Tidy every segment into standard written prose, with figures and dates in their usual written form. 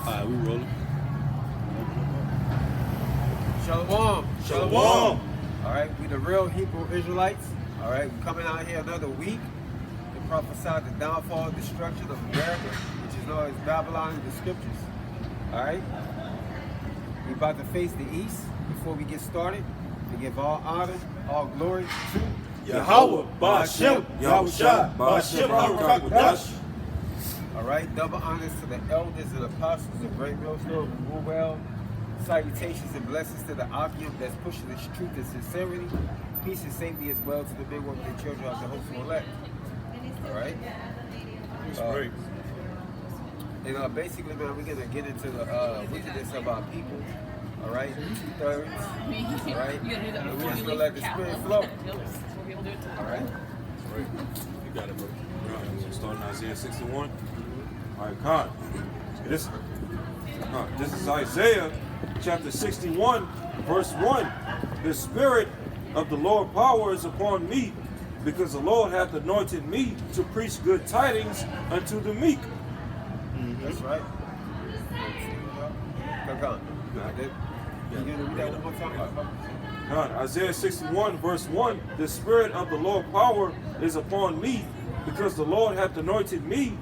Alright, we rolling. Shalom. Shalom. Alright, we the real Hebrew Israelites. Alright, we're coming out here another week to prophesy the downfall and destruction of America, which is known as Babylon in the scriptures. Alright? We about to face the east. Before we get started, we give all honor, all glory to Yahweh, Ba'ashem, Yahushua, Ba'ashem, Barakadash. Alright, double honors to the elders and apostles of Great Millstone who rule well. Salutations and blessings to the Akim that's pushing this truth and sincerity. Peace and safety as well to the big women and children of the hopeful elect. Alright? That's great. And basically, man, we're going to get into the wickedness of our people. Alright? 2/3. Alright? And we're just going to let the spirit flow. Alright? Great. You got it, bro. So starting Isaiah 61. All right, Khan. This is Isaiah chapter 61, verse 1. The Spirit of the Lord power is upon me, because the Lord hath anointed me to preach good tidings unto the meek. That's right. Come on. You gonna read that one more time? God, Isaiah 61, verse 1. The Spirit of the Lord power is upon me, because the Lord hath anointed me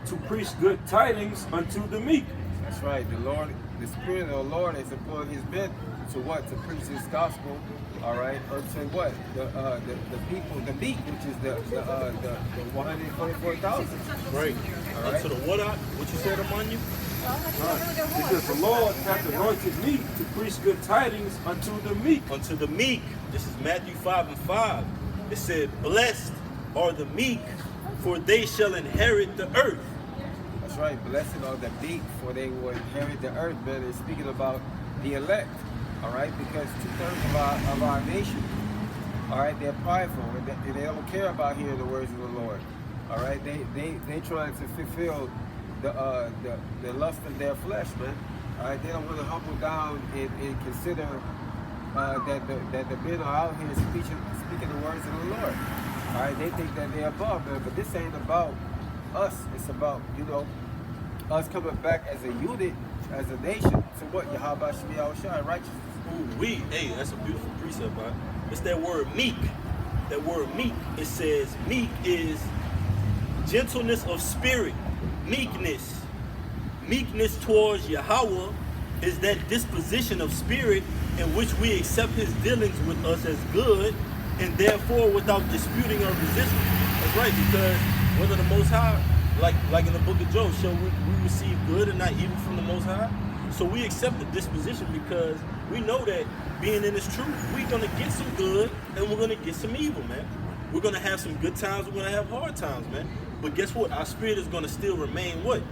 to preach good tidings unto the meek. That's right. The Spirit of the Lord is upon his men to what? To preach his gospel. All right. Unto what? The people, the meek, which is the 144,000. Right. All right. Unto the what you said among you? Because the Lord hath anointed me to preach good tidings unto the meek. Unto the meek. This is Matthew 5:5. It said, blessed are the meek, for they shall inherit the earth. That's right. Blessed are the meek, for they will inherit the earth. Man, it's speaking about the elect. All right, because 2/3 of our nation, all right, they're prideful and they don't care about hearing the words of the Lord. All right, they trying to fulfill the lust of their flesh, man. All right, they don't want to humble down and consider that the men are out here speaking the words of the Lord. All right, they think that they're above, man, but this ain't about us. It's about, us coming back as a unit, as a nation, to what? Yahweh Shai, righteousness. Hey, that's a beautiful precept, bro. It's that word meek. That word meek, it says meek is gentleness of spirit, meekness. Meekness towards Yahweh is that disposition of spirit in which we accept his dealings with us as good, and therefore without disputing or resisting. That's right, because whether the Most High, like in the book of Job, shall we receive good and not evil from the Most High? So we accept the disposition because we know that being in this truth, we're going to get some good and we're going to get some evil, man. We're going to have some good times, we're going to have hard times, man. But guess what? Our spirit is going to still remain what?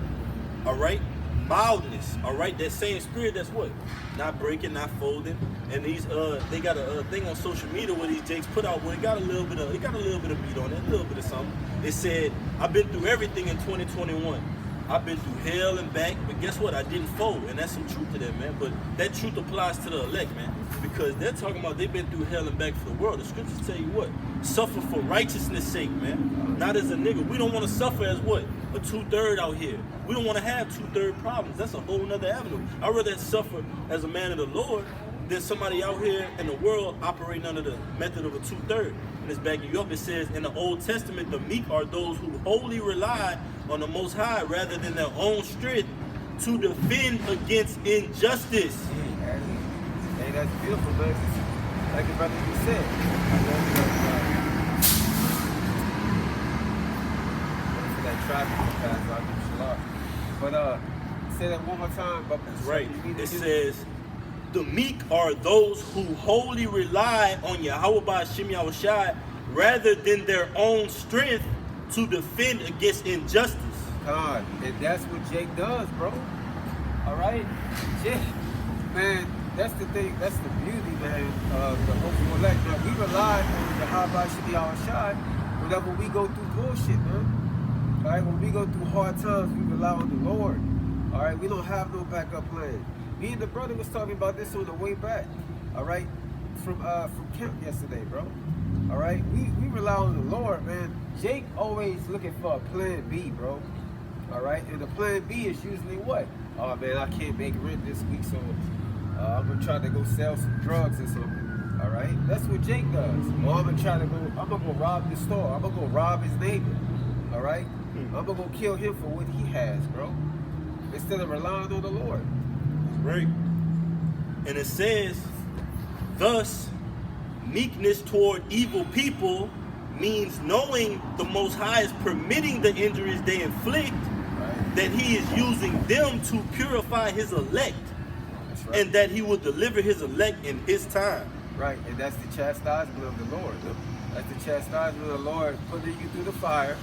All right? Mildness, all right? That same spirit that's what? Not breaking, not folding. And these they got a thing on social media where these jakes put out where it got a little bit of meat on it, a little bit of something. It said, I've been through everything in 2021. I've been through hell and back, but guess what? I didn't fold, and that's some truth to that, man. But that truth applies to the elect, man, because they're talking about they've been through hell and back for the world. The scriptures tell you what? Suffer for righteousness' sake, man. Not as a nigga. We don't want to suffer as what? A 2/3 out here. We don't want to have 2/3 problems. That's a whole nother avenue. I'd rather suffer as a man of the Lord than somebody out here in the world operating under the method of a 2/3. And it's backing you up. It says in the Old Testament, the meek are those who wholly rely on the Most High rather than their own strength to defend against injustice. Hey, that's beautiful, man. Like the brother you said. For that traffic pass out in Shalom. But say that one more time. But that's right. It says, the meek are those who wholly rely on Yahweh Ba'ashem Yahushai rather than their own strength to defend against injustice. God, and that's what Jake does, bro. All right? Jake, man, that's the thing, that's the beauty, man, of the hopeful elect. Now, we rely on Yahweh Ba'ashem Yahushai whenever we go through bullshit, man. All right? When we go through hard times, we rely on the Lord. All right? We don't have no backup plan. Me and the brother was talking about this on the way back, all right, from camp yesterday, bro. All right, we rely on the Lord, man. Jake always looking for a plan B, bro. All right, and the plan B is usually what? Oh man, I can't make rent this week, so I'm gonna try to go sell some drugs or something. All right, that's what Jake does. Or I'm gonna go rob the store. I'm gonna go rob his neighbor. All right, I'm gonna go kill him for what he has, bro. Instead of relying on the Lord. Right. And it says, thus, meekness toward evil people means knowing the Most High is permitting the injuries they inflict, Right. that he is using them to purify his elect, That's right. and that he will deliver his elect in his time. Right, and that's the chastisement of the Lord. That's the chastisement of the Lord putting you through the fire,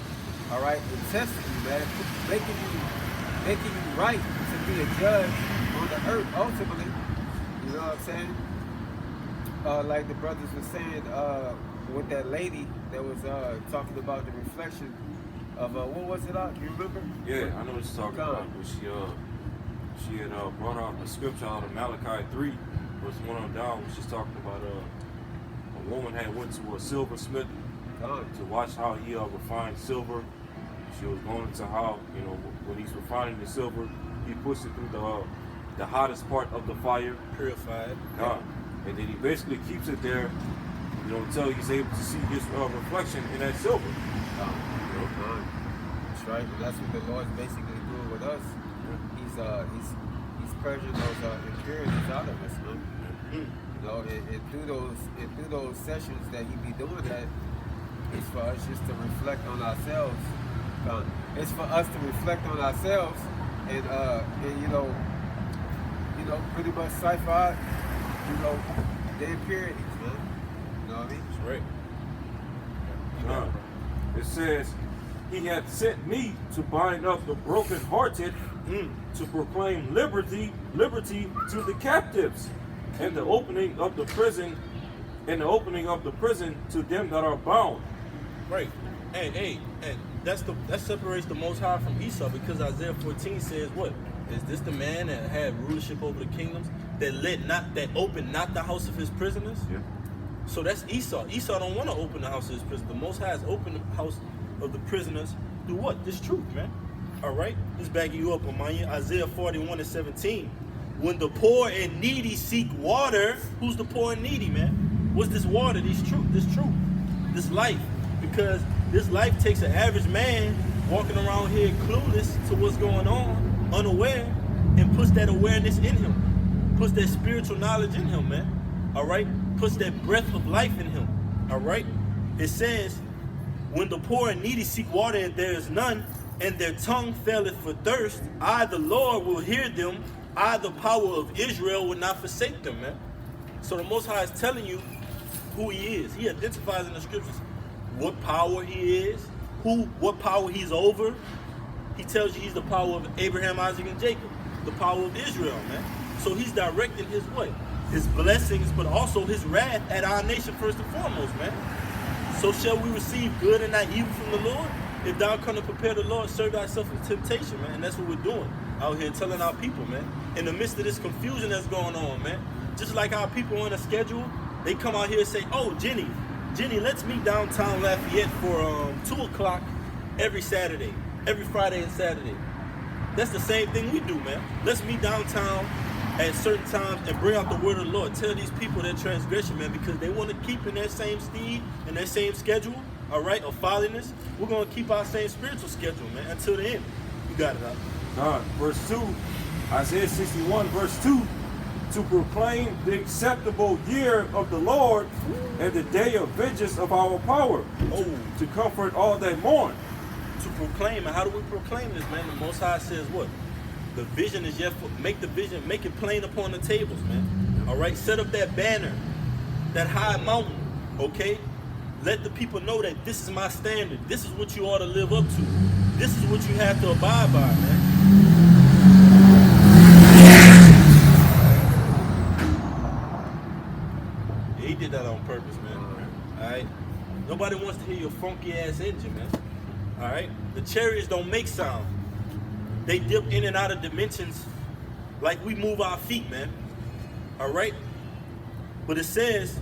all right, and testing you, man, making you right to be a judge on the earth ultimately. You know what I'm saying? Like the brothers were saying with that lady that was talking about the reflection of what was it? You remember? Yeah, I know what you're talking about. But she had brought out a scripture out of Malachi 3, verse 1 on down. She's talking about a woman had went to a silversmith to watch how he refined silver. She was going into how, you know, when he's refining the silver, he puts it through the hottest part of the fire, Purified. and then he basically keeps it there, you know, until he's able to see his reflection in that silver. That's right. And that's what the Lord's basically doing with us. He's purging those impurities out of us, man. You know, and through those sessions that he be doing that, it's for us just to reflect on ourselves. It's for us to reflect on ourselves and you know, pretty much cipher out, you know, the impurities, man. You know what I mean? That's right. It says, he hath sent me to bind up the brokenhearted, to proclaim liberty to the captives, and the opening of the prison, to them that are bound. Right. And that separates the Most High from Esau, because Isaiah 14 says what? Is this the man that had rulership over the kingdoms, that opened not the house of his prisoners? Yeah. So that's Esau. Esau don't want to open the house of his prisoners. The Most High has opened the house of the prisoners through what? This truth, man. All right? Just backing you up on my Isaiah 41:17. When the poor and needy seek water, who's the poor and needy, man? What's this water? This truth, this life. Because this life takes an average man walking around here clueless to what's going on, unaware, and puts that awareness in him. Puts that spiritual knowledge in him, man. All right? Puts that breath of life in him. All right? It says, when the poor and needy seek water and there is none, and their tongue faileth for thirst, I, the Lord, will hear them. I, the power of Israel, will not forsake them, man. So the Most High is telling you who he is. He identifies in the scriptures what power he is, what power he's over. He tells you he's the power of Abraham, Isaac, and Jacob, the power of Israel, man. So he's directing his what? His blessings, but also his wrath at our nation first and foremost, man. So shall we receive good and not evil from the Lord? If thou come to prepare the Lord, serve thyself in temptation, man. And that's what we're doing out here, telling our people, man. In the midst of this confusion that's going on, man. Just like our people on a schedule, they come out here and say, oh, Jenny, let's meet downtown Lafayette for 2 o'clock every Saturday, every Friday and Saturday. That's the same thing we do, man. Let's meet downtown at certain times and bring out the word of the Lord. Tell these people their transgression, man, because they want to keep in that same steed and that same schedule, all right, of folliness. We're going to keep our same spiritual schedule, man, until the end. You got it, huh? Verse 2, Isaiah 61, verse 2, to proclaim the acceptable year of the Lord and the day of vengeance of our power, to comfort all that mourn. To proclaim, and how do we proclaim this, man? The Most High says what? The vision is yet for, make the vision, make it plain upon the tables, man. All right, set up that banner, that high mountain, okay? Let the people know that this is my standard. This is what you ought to live up to. This is what you have to abide by, man. Yeah, he did that on purpose, man. All right? Nobody wants to hear your funky ass engine, man. All right? The chariots don't make sound. They dip in and out of dimensions like we move our feet, man. All right? But it says,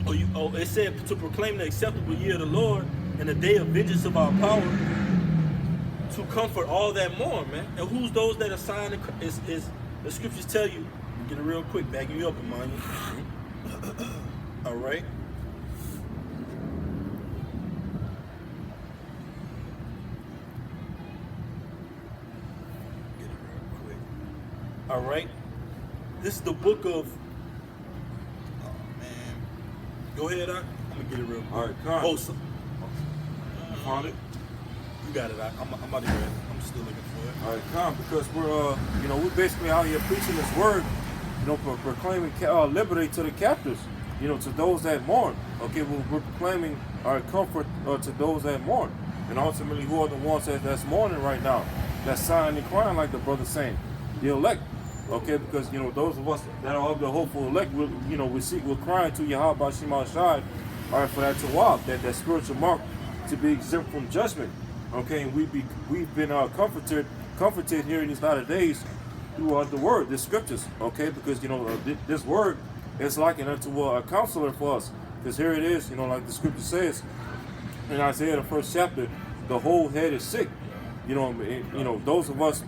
it said to proclaim the acceptable year of the Lord and the day of vengeance of our power, to comfort all that mourn, man. And who's those that are signed? Is the scriptures tell you? Get it real quick, backing you up, Emmanuel. All right. Get it real quick. All right. This is the book of. Oh man. Go ahead, I'm gonna get it real quick. All right, Con. Oh, so, Found it? you got it. I'm about to grab it. I'm still looking for it. All right, come, because we're basically out here preaching this word, proclaiming liberty to the captives, to those that mourn. Okay, we're proclaiming our comfort to those that mourn, and ultimately, who are the ones that's mourning right now, that's sighing and crying, like the brother saying, the elect. Okay, because those of us that are of the hopeful elect, we're crying to Yahweh Shema Shai, all right, for that tawab, that spiritual mark, to be exempt from judgment. Okay, and we've been comforted here in these latter days through the word, the scriptures. Okay, because this word is likened unto a counselor for us. Because here it is, like the scripture says in Isaiah the 1st chapter, the whole head is sick. Those of us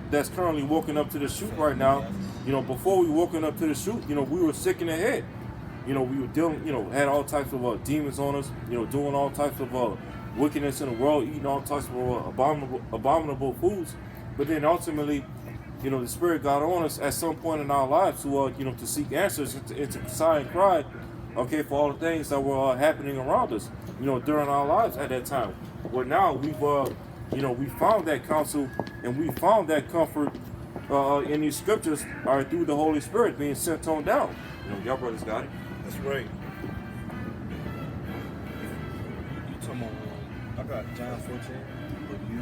that's currently walking up to the shoot right now, before we walking up to the shoot, we were sick in the head. We were dealing, had all types of demons on us, doing all types of wickedness in the world, eating all types of abominable foods. But then ultimately, the Spirit got on us at some point in our lives to seek answers and to sigh and cry, okay, for all the things that were happening around us, during our lives at that time. Well, now we found that counsel and we found that comfort in these scriptures through the Holy Spirit being sent on down. Y'all brothers got it. That's right. You talking about? I got John 14. But you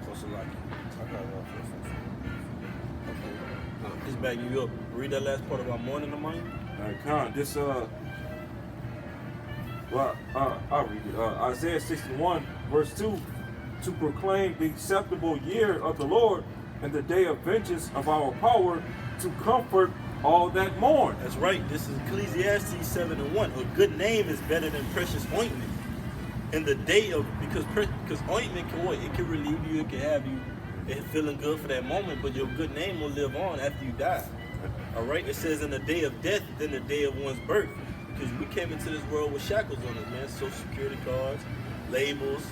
close to like. I got 14. Okay. Just backing you up. Read that last part about mourning the money. All right, Con. This I'll read it. Isaiah 61 verse 2, to proclaim the acceptable year of the Lord and the day of vengeance of our power, to comfort all that mourn. That's right. This is Ecclesiastes 7:1. A good name is better than precious ointment. In the day of, because ointment can what? It can relieve you. It can have you feeling good for that moment. But your good name will live on after you die. All right. It says in the day of death, then the day of one's birth. Because we came into this world with shackles on us, man. Social security cards, labels,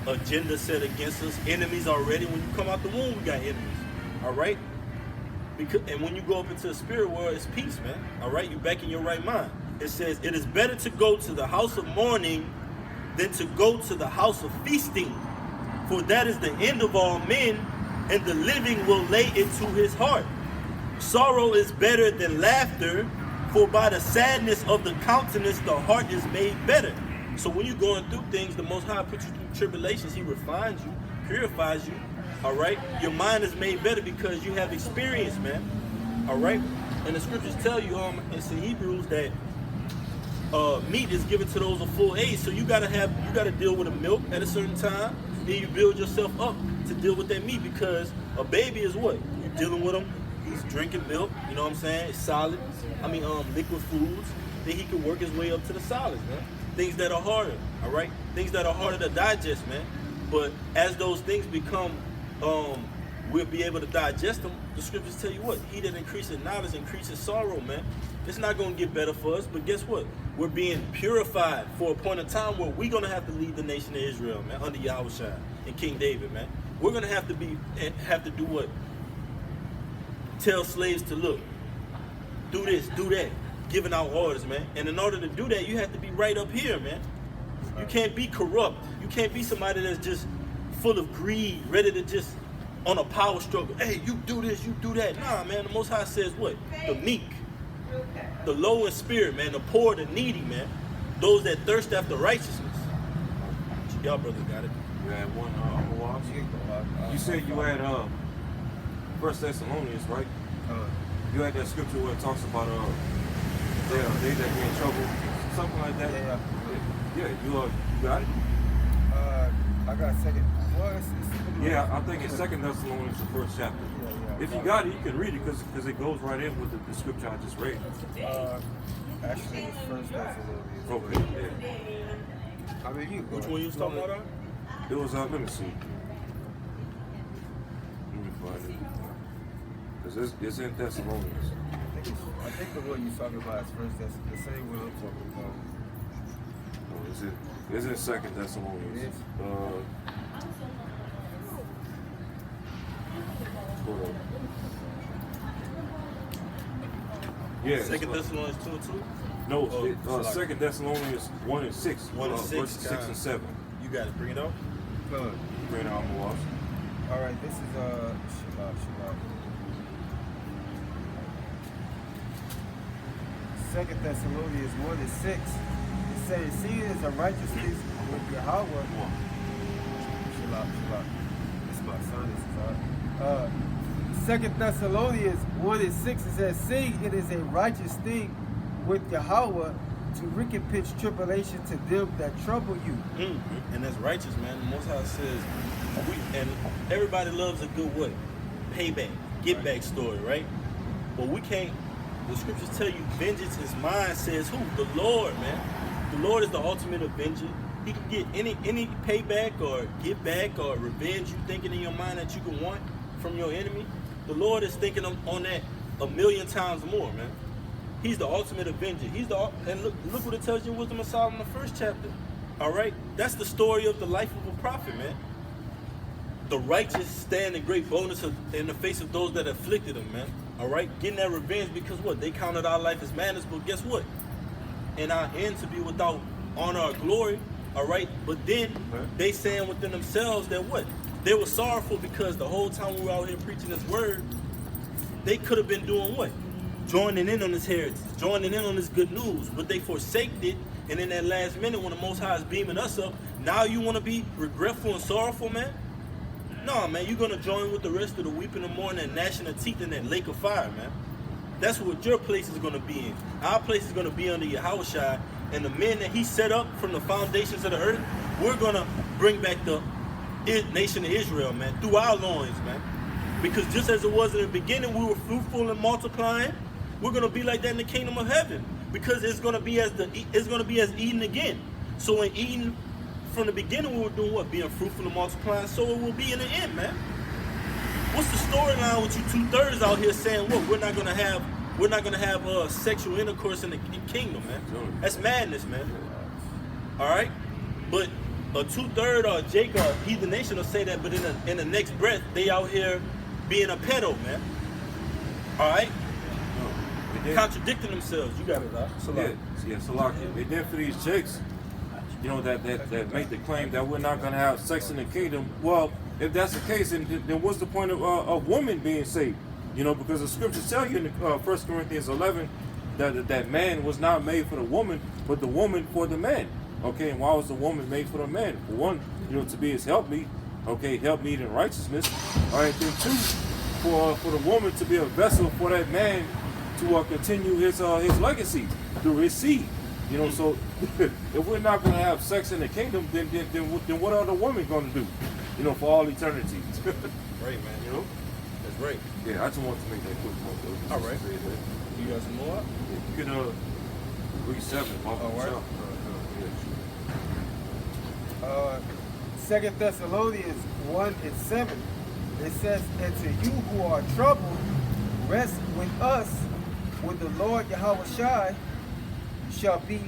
agenda set against us, enemies already. When you come out the womb, we got enemies. All right. And when you go up into the spirit world, it's peace, man. All right, you're back in your right mind. It says, it is better to go to the house of mourning than to go to the house of feasting. For that is the end of all men, and the living will lay it to his heart. Sorrow is better than laughter, for by the sadness of the countenance, the heart is made better. So when you're going through things, the Most High puts you through tribulations. He refines you, purifies you. All right, your mind is made better because you have experience, man. All right, and the scriptures tell you, it's in Hebrews that meat is given to those of full age. So you gotta deal with the milk at a certain time. Then you build yourself up to deal with that meat, because a baby is what you're dealing with him. He's drinking milk. You know what I'm saying? It's solid. Liquid foods. Then he can work his way up to the solids, man. Things that are harder. All right, things that are harder to digest, man. But as those things become we'll be able to digest them. The scriptures tell you what? He that increases knowledge increases sorrow, man. It's not going to get better for us, but guess what? We're being purified for a point of time where we're going to have to lead the nation of Israel, man, under Yahushua and King David, man. We're going to have to do what? Tell slaves to look, do this, do that, giving out orders, man. And in order to do that, you have to be right up here, man. You can't be corrupt. You can't be somebody that's just full of greed, ready to just on a power struggle. Hey, you do this, you do that. Nah, man, the Most High says what? The meek, the low in spirit, man, the poor, the needy, man. Those that thirst after righteousness. Y'all brothers got it. You had one you said you had 1 Thessalonians, right? You had that scripture where it talks about they that be in trouble, something like that. Yeah, you got it. I got second. Yeah, I think it's 2 Thessalonians, the 1st chapter. If you got it, you can read it because it goes right in with the scripture I just read. Actually, it's 1 Thessalonians. Okay, yeah. I mean, Which one you was talking about? It was let me see. Let me find it. Because it's in Thessalonians. I think the one you're talking about is first. That's the same one I'm talking about. Oh, is it? It's in Second Thessalonians. It is? Hold on. Yeah. Second Thessalonians 2:2. No, Oh, Second Thessalonians 1 and 6. 1 and 6, verses 6 and 7. You got it. Bring it up. Good. Bring it out more. All right, this is Shabbat. Second Thessalonians 1 and 6. It says, "See, it is a righteousness with Yahweh." Shabbat. This is my son. This is Second Thessalonians 1 and 6. It says, "See, it is a righteous thing with Yahweh to recompense tribulation to them that trouble you." Mm-hmm. And that's righteous, man. The Most High says, and everybody loves a good what? Payback, get back story, right? But we can't. The scriptures tell you, vengeance is mine. Says who? The Lord, man. The Lord is the ultimate avenger. He can get any payback or get back or revenge you thinking in your mind that you can want from your enemy. The Lord is thinking on that 1,000,000 times more, man. He's the ultimate avenger. And look what it tells you in Wisdom of Solomon, the first chapter. All right, that's the story of the life of a prophet, man. The righteous stand in great boldness in the face of those that afflicted them, man. All right, getting that revenge because what? They counted our life as madness, but guess what? In our end to be without honor or glory. All right, but then they saying within themselves that what? They were sorrowful because the whole time we were out here preaching this word, they could have been doing what? Joining in on this heritage, joining in on this good news, but they forsaked it, and in that last minute when the Most High is beaming us up, now you want to be regretful and sorrowful, man? No, man, you're going to join with the rest of the weeping and mourning and gnashing of teeth in that lake of fire, man. That's what your place is going to be in. Our place is going to be under Yahushua, and the men that he set up from the foundations of the earth, we're going to bring back the nation of Israel, man, through our loins, man. Because just as it was in the beginning, we were fruitful and multiplying. We're gonna be like that in the kingdom of heaven, because it's gonna be as Eden again. So in Eden, from the beginning, we were doing what? Being fruitful and multiplying. So it will be in the end, man. What's the storyline with you 2/3 out here saying what? We're not gonna have sexual intercourse in the kingdom, man. That's madness, man. All right, but a 2/3 or a Jacob heathen nation will say that, but in the next breath, they out here being a pedo, man. All right. Contradicting themselves. You got it, right? Salaki. They did for these chicks, that make the claim that we're not going to have sex in the kingdom. Well, if that's the case, then what's the point of women being saved? Because the scriptures tell you in 1 Corinthians 11 that man was not made for the woman, but the woman for the man. Okay, and why was the woman made for the man? For one, to be his helpmeet. Okay, helpmeet in righteousness. All right, then two, for the woman to be a vessel for that man to continue his legacy through his seed. So if we're not going to have sex in the kingdom, then what are the women going to do? For all eternity. Right, man. That's right. Yeah, I just want to make that quick point. All right. You got some more? You can read 7. All right. 2 Thessalonians 1 and 7. It says, "And to you who are troubled, rest with us when the Lord Yahushua shall be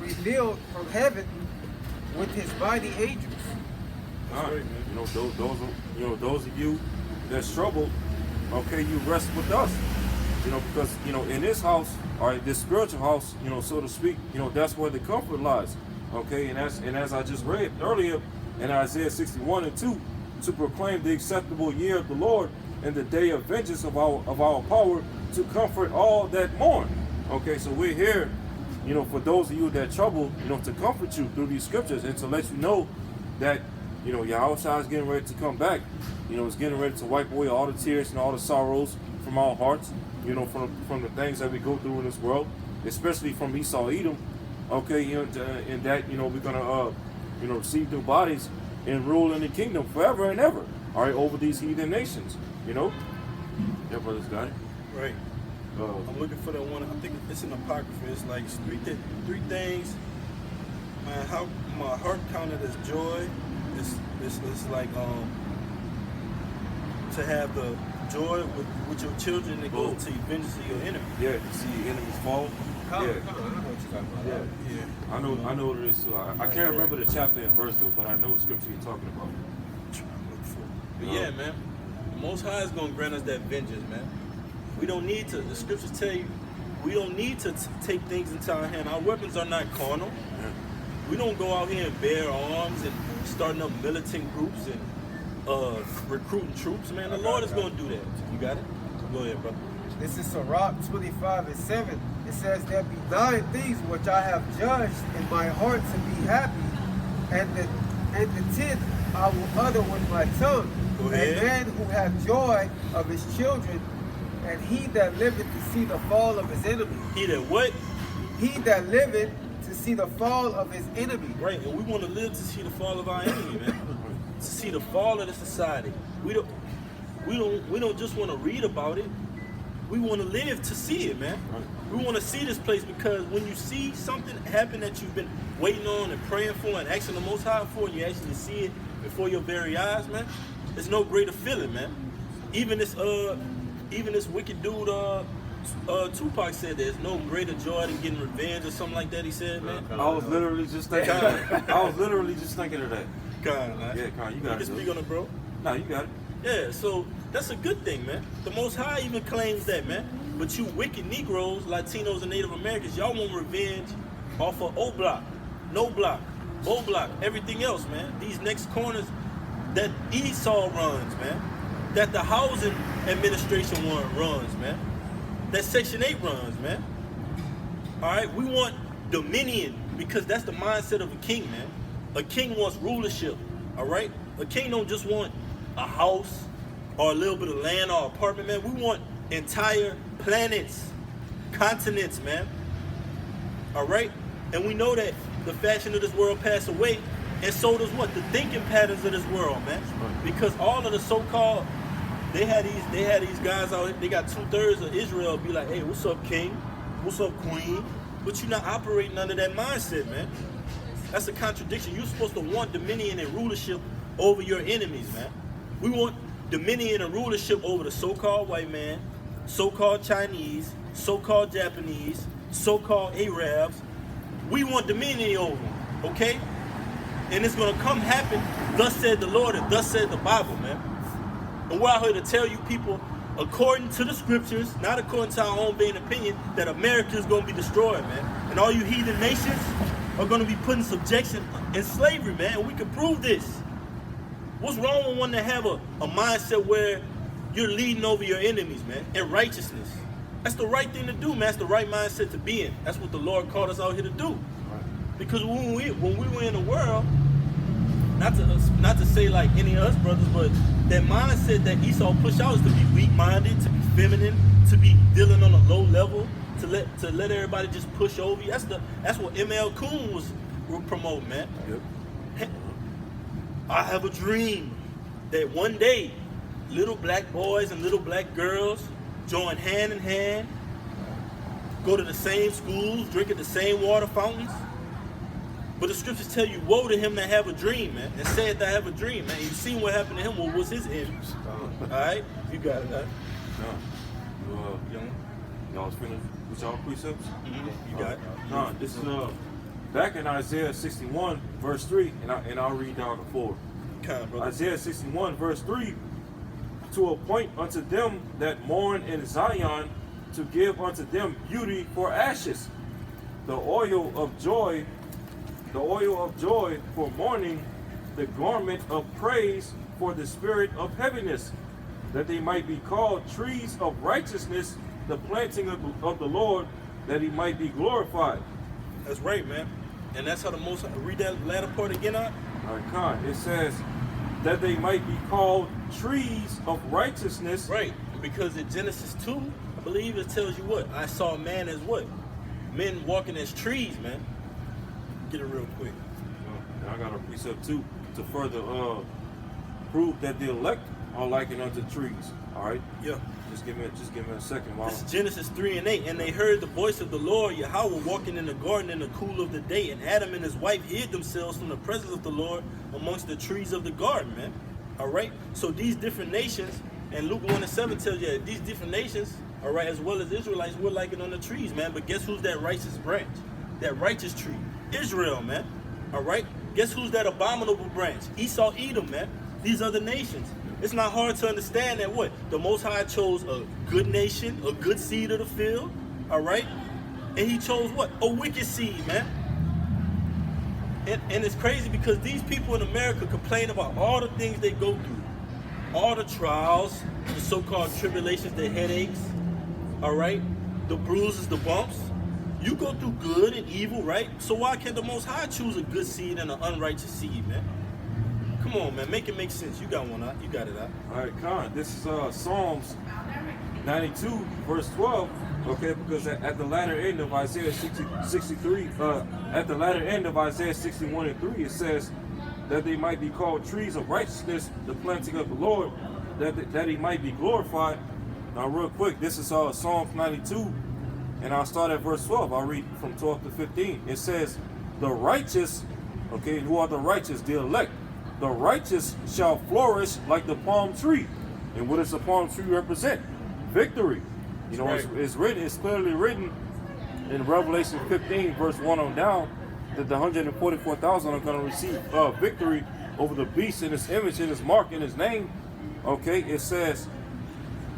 revealed from heaven with his mighty angels." All right, man. Those of you that's troubled, okay, you rest with us. Because in this house, all right, this spiritual house, so to speak, that's where the comfort lies. Okay, and as I just read earlier in Isaiah 61 and 2, to proclaim the acceptable year of the Lord and the day of vengeance of our power, to comfort all that mourn. Okay, so we're here, for those of you that trouble, to comfort you through these scriptures and to let you know that, Yahushua is getting ready to come back. It's getting ready to wipe away all the tears and all the sorrows from our hearts, from the things that we go through in this world, especially from Esau, Edom. Okay, and that, we're gonna, receive new bodies and rule in the kingdom forever and ever. All right, over these heathen nations. Yeah, brothers got it. Right. I'm looking for that one. I think it's an apocrypha. It's like three things. Man, how my heart counted as joy. It's like to have the joy with your children and go to the vengeance of your enemy. Yeah, to see your enemies fall. Come Yeah. on, I know what you're talking about. Yeah. I know what it is too. I can't remember the chapter and verse though, but I know what scripture you're talking about. But yeah, man, the Most High is gonna grant us that vengeance, man. We don't need to. The scriptures tell you we don't need to take things into our hand. Our weapons are not carnal. Yeah. We don't go out here and bear arms and starting up militant groups and recruiting troops, man. The Lord is gonna do that. You got it? Go ahead, brother. This is Sirach 25:7. It says, there be 9 things which I have judged in my heart to be happy, and the 10th I will utter with my tongue. Go A ahead. man who hath joy of his children, and he that liveth to see the fall of his enemy. He that what? He that liveth to see the fall of his enemy. Right, and we want to live to see the fall of our enemy, man. To see the fall of the society. We don't just want to read about it. We want to live to see it, man. Right. We want to see this place because when you see something happen that you've been waiting on and praying for and asking the Most High for, and you actually see it before your very eyes, man, there's no greater feeling, man. Even this wicked dude, Tupac said there's no greater joy than getting revenge or something like that. He said, man. I was literally just thinking of that. I was literally just thinking of that. God, man. Yeah, Con, you got You it. can speak on it, bro. No, you got it. Yeah, so that's a good thing, man. The Most High even claims that, man. But you wicked Negroes, Latinos, and Native Americans, y'all want revenge off of O Block, No Block, O Block, everything else, man. These next corners that Esau runs, man. That the housing administration runs, man. That Section 8 runs, man. All right, we want dominion because that's the mindset of a king, man. A king wants rulership, all right? A king don't just want a house or a little bit of land or apartment, man. We want entire planets, continents, man. All right? And we know that the fashion of this world passed away, and so does what? The thinking patterns of this world, man. Because all of the so-called, they had these guys out here, they got 2/3 of Israel be like, hey, what's up, king? What's up, queen? But you're not operating under that mindset, man. That's a contradiction. You're supposed to want dominion and rulership over your enemies, man. We want dominion and rulership over the so-called white man, so-called Chinese, so-called Japanese, so-called Arabs. We want dominion over them, okay? And it's gonna come happen, thus said the Lord and thus said the Bible, man. And we're out here to tell you people, according to the scriptures, not according to our own vain opinion, that America is gonna be destroyed, man. And all you heathen nations are gonna be put in subjection in slavery, man. And we can prove this. What's wrong with one to have a mindset where you're leading over your enemies, man, in righteousness? That's the right thing to do, man. That's the right mindset to be in. That's what the Lord called us out here to do. Because when we were in the world, not to say like any of us brothers, but that mindset that Esau pushed out is to be weak-minded, to be feminine, to be dealing on a low level, to let everybody just push over you. That's what ML Coon was promoting, man. Yep. I have a dream that one day little black boys and little black girls join hand in hand, go to the same schools, drink at the same water fountains. But the scriptures tell you, woe to him that have a dream, man, and said that I have a dream, man. You've seen what happened to him, what was his end. All right? You got it, No. Y'all was finished with y'all precepts? Mm-hmm. You got it. No, this is back in Isaiah 61, verse 3, and I'll read down to 4. Isaiah 61, verse 3, to appoint unto them that mourn in Zion, to give unto them beauty for ashes, the oil of joy for mourning, the garment of praise for the spirit of heaviness, that they might be called trees of righteousness, the planting of the Lord, that he might be glorified. That's right, man. And that's how the Most High, read that latter part again, All right, Con. It says that they might be called trees of righteousness. Right, because in Genesis 2, I believe it tells you what? I saw man as what? Men walking as trees, man. Get it real quick. And I got a precept too to further prove that the elect are likened unto trees. All right. Yeah. Just give me a second. While This is Genesis 3:8. And they heard the voice of the Lord Yahweh walking in the garden in the cool of the day. And Adam and his wife hid themselves from the presence of the Lord amongst the trees of the garden, man. All right. So these different nations, and Luke 1:7 tells you that these different nations, all right, as well as Israelites, were likened on the trees, man. But guess who's that righteous branch? That righteous tree? Israel, man. All right. Guess who's that abominable branch? Esau, Edom, man. These other nations. It's not hard to understand that what? The Most High chose a good nation, a good seed of the field, all right? And he chose what? A wicked seed, man. And it's crazy because these people in America complain about all the things they go through. All the trials, the so-called tribulations, the headaches, all right? The bruises, the bumps. You go through good and evil, right? So why can't the Most High choose a good seed and an unrighteous seed, man? Come on, man. Make it make sense. You got one out. You got it out. All right, Con. This is Psalms 92, verse 12. Okay, because at the latter end of Isaiah 63, at the latter end of Isaiah 61:3, it says that they might be called trees of righteousness, the planting of the Lord, that he might be glorified. Now, real quick, this is Psalms 92, and I'll start at verse 12. I'll read from 12 to 15. It says, the righteous, okay, who are the righteous? The elect. The righteous shall flourish like the palm tree. And what does the palm tree represent? Victory. You know, right. It's clearly written in Revelation 15, verse 1 on down, that the 144,000 are going to receive victory over the beast in his image, in his mark, in his name. Okay, it says,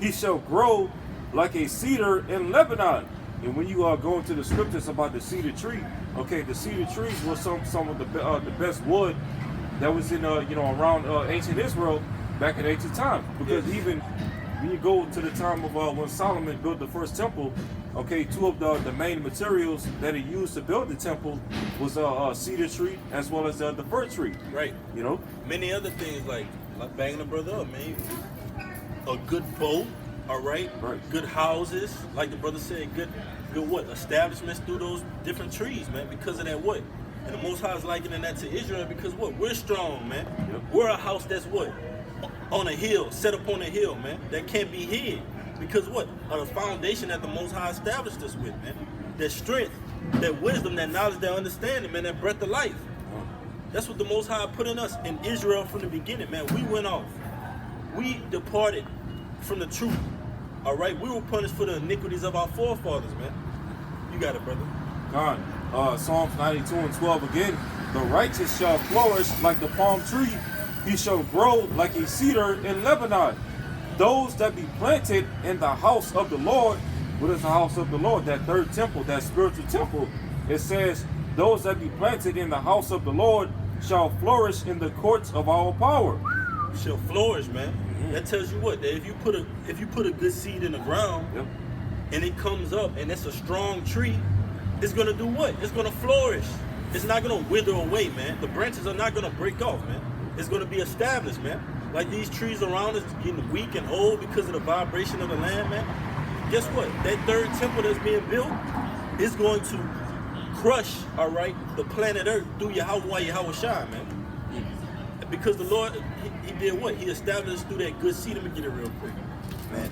he shall grow like a cedar in Lebanon. And when you go into the scriptures about the cedar tree, okay, the cedar trees were some of the best wood that was in around ancient Israel back in ancient times. Because even when you go to the time of when Solomon built the first temple, okay, two of the main materials that he used to build the temple was a cedar tree as well as the fir tree. Right. You know, many other things like banging a brother up, man. A good boat, all right. Right. Good houses, like the brother said. Good what? Establishments through those different trees, man. Because of that what? And the Most High is likening that to Israel because what? We're strong, man. Yep. We're a house that's what? On a hill, set up on a hill, man. That can't be hid. Because what? Of the foundation that the Most High established us with, man. That strength, that wisdom, that knowledge, that understanding, man. That breath of life. That's what the Most High put in us in Israel from the beginning, man. We went off. We departed from the truth. All right? We were punished for the iniquities of our forefathers, man. You got it, brother. God. Psalms 92 and 12 again. The righteous shall flourish like the palm tree. He shall grow like a cedar in Lebanon. Those that be planted in the house of the Lord. What is the house of the Lord? That third temple, that spiritual temple. It says, those that be planted in the house of the Lord shall flourish in the courts of our power. Shall flourish, man. Mm-hmm. That tells you what? That if you put a good seed in the ground, yep, and it comes up and it's a strong tree, it's gonna do what? It's gonna flourish. It's not gonna wither away, man. The branches are not gonna break off, man. It's gonna be established, man. Like these trees around us getting weak and old because of the vibration of the land, man. Guess what? That third temple that's being built is going to crush, all right, the planet Earth through Yahweh Shai, man. Because the Lord, he did what? He established through that good seed. Let me get it real quick. Matthew.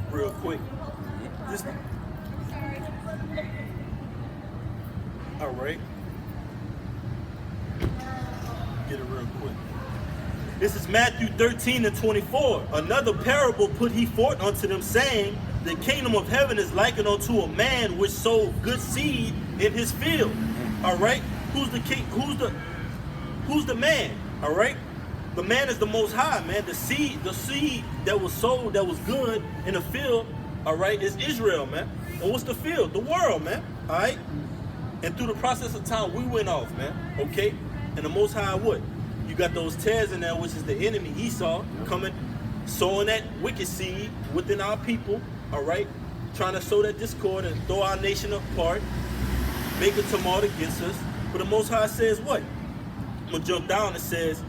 Real quick. Just, all right. Get it real quick. This is Matthew 13 and 24. Another parable put he forth unto them, saying, the kingdom of heaven is likened unto a man which sowed good seed in his field. All right. Who's the king? Who's the man? All right. The man is the Most High, man. The seed that was sowed, that was good in the field, all right, is Israel, man. And what's the field? The world, man. All right. And through the process of time, we went off, man. Okay. And the Most High, what? You got those tares in there, which is the enemy, Esau, coming, sowing that wicked seed within our people, all right? Trying to sow that discord and throw our nation apart, make a tumult against us. But the Most High says what? I'm going to jump down. It says,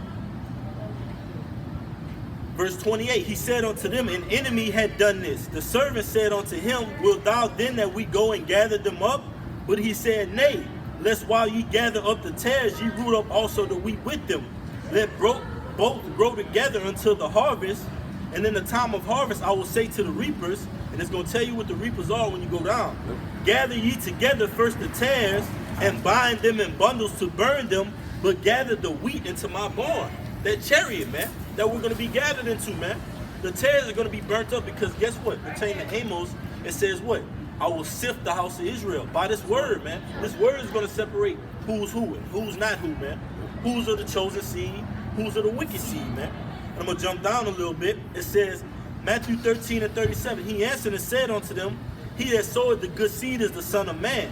verse 28, he said unto them, an enemy had done this. The servant said unto him, wilt thou then that we go and gather them up? But he said, nay, lest while ye gather up the tares, ye root up also the wheat with them. let both grow together until the harvest. And in the time of harvest, I will say to the reapers, and it's going to tell you what the reapers are when you go down. Gather ye together first the tares, and bind them in bundles to burn them, but gather the wheat into my barn. That chariot, man, that we're going to be gathered into, man. The tares are going to be burnt up because guess what? Pertaining to Amos, it says what? I will sift the house of Israel by this word, man. This word is going to separate who's who and who's not who, man. Who's of the chosen seed, who's of the wicked seed, man. And I'm going to jump down a little bit. It says, Matthew 13:37, he answered and said unto them, he that soweth the good seed is the Son of Man.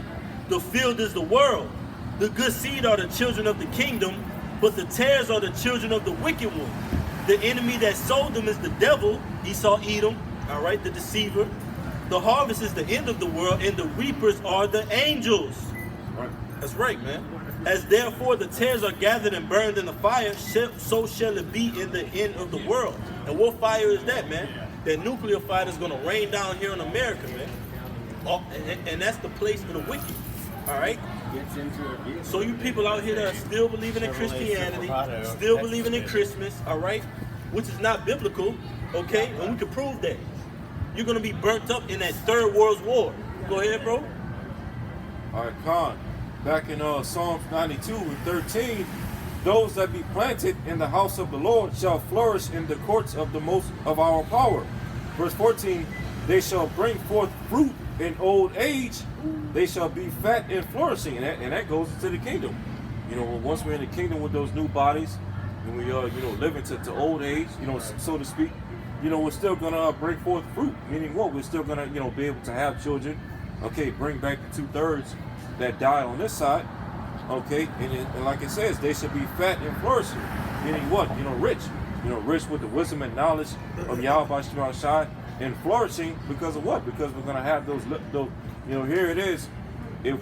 The field is the world. The good seed are the children of the kingdom, but the tares are the children of the wicked one. The enemy that sowed them is the devil, Esau, Edom, all right, the deceiver. The harvest is the end of the world, and the reapers are the angels. Right. That's right, man. As therefore the tares are gathered and burned in the fire, so shall it be in the end of the world. And what fire is that, man? That nuclear fire is going to rain down here in America, man. Oh, and that's the place of the wicked. All right? So you people out here that are still believing in Christianity, still believing in Christmas, all right? Which is not biblical, okay? And we can prove that. You're going to be burnt up in that third world war. Go ahead, bro. All right, Khan. Back in Psalms 92 and 13, those that be planted in the house of the Lord shall flourish in the courts of the most of our power. Verse 14, they shall bring forth fruit in old age, they shall be fat and flourishing, and that goes into the kingdom. You know, once we're in the kingdom with those new bodies, and we live into old age, so to speak, we're still gonna bring forth fruit. Meaning what? We're still gonna be able to have children. Okay, bring back the 2/3 that died on this side. Okay, and like it says, they should be fat and flourishing. Meaning what? Rich. Rich with the wisdom and knowledge of Yahweh Shai. And flourishing because of what? Because we're gonna have those. Here it is. If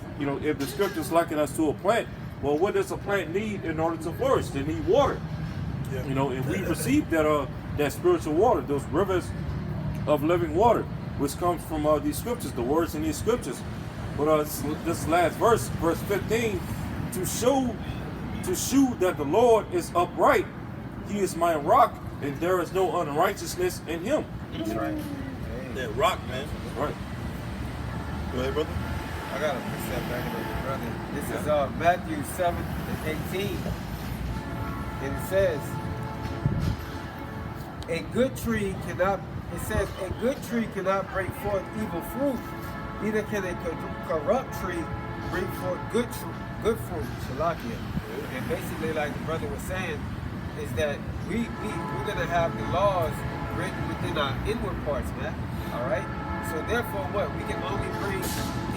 the scriptures liken us to a plant, well, what does a plant need in order to flourish? They need water. Yeah. And we receive that spiritual water, those rivers of living water, which comes from these scriptures, the words in these scriptures. But this last verse 15, to shew that the Lord is upright, He is my rock, and there is no unrighteousness in Him. That's right. That rock, man. That's right. Go ahead, brother. I got to put that back in there, brother. This is Matthew 7:18. And it says, a good tree cannot bring forth evil fruit, neither can a corrupt tree bring forth good fruit. Shalakia. And basically, like the brother was saying, is that we're going to have the laws written within our inward parts, man. All right. So therefore, what we can only bring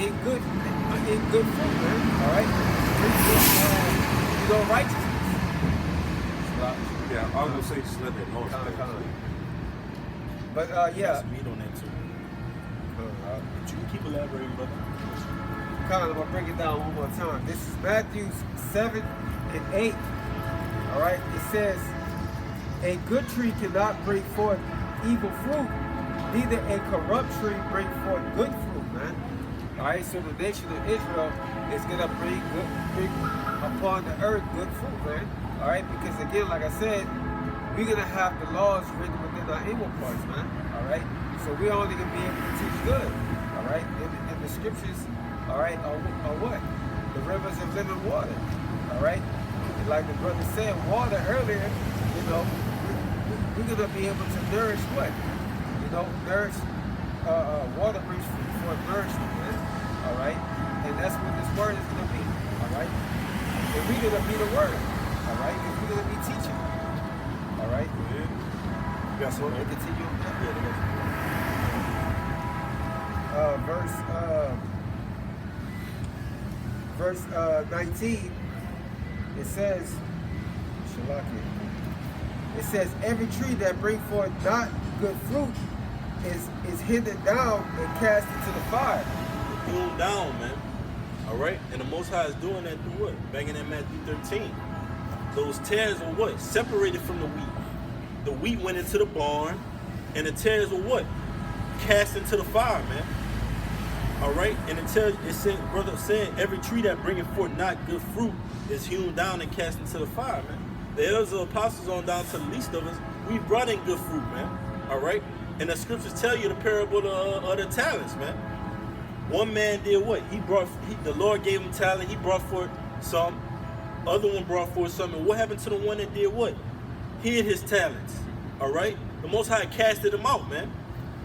in good fruit, man. All right. Bring forth, righteousness. Yeah, I was gonna say just let that noise play. But yeah. That's meat on that too. But you can keep elaborating, brother. I'm gonna bring it down one more time. This is Matthew 7:8. All right. It says, a good tree cannot bring forth evil fruit, neither a corrupt tree bring forth good fruit, man. All right, so the nation of Israel is gonna bring upon the earth good fruit, man. All right, because again, like I said, we're gonna have the laws written within our inward parts, man. All right, so we're only gonna be able to teach good. All right, and the scriptures, all right, are what? The rivers of living water. All right, and like the brother said, water earlier, we're going to be able to nourish what? Nourish, water brings forth nourishment, man. All right? And that's what this word is going to be. All right? And we're going to be the word. All right? And we're going to be teaching. All right? Yeah. You got something? We'll continue on that. Yeah, Verse 19, it says, Shalakia. It says, every tree that bring forth not good fruit is hindered down and cast into the fire. Hewn down, man. All right? And the Most High is doing that through what? Back in that Matthew 13. Those tares were what? Separated from the wheat. The wheat went into the barn, and the tares were what? Cast into the fire, man. All right? And it said, brother said, every tree that bringeth forth not good fruit is hewn down and cast into the fire, man. the elders of apostles on down to the least of us, we brought in good fruit, man. All right? And the scriptures tell you the parable of the talents, man. One man did what? The Lord gave him talent. He brought forth some. Other one brought forth some. And what happened to the one that did what? Hid his talents. All right? The Most High casted him out, man.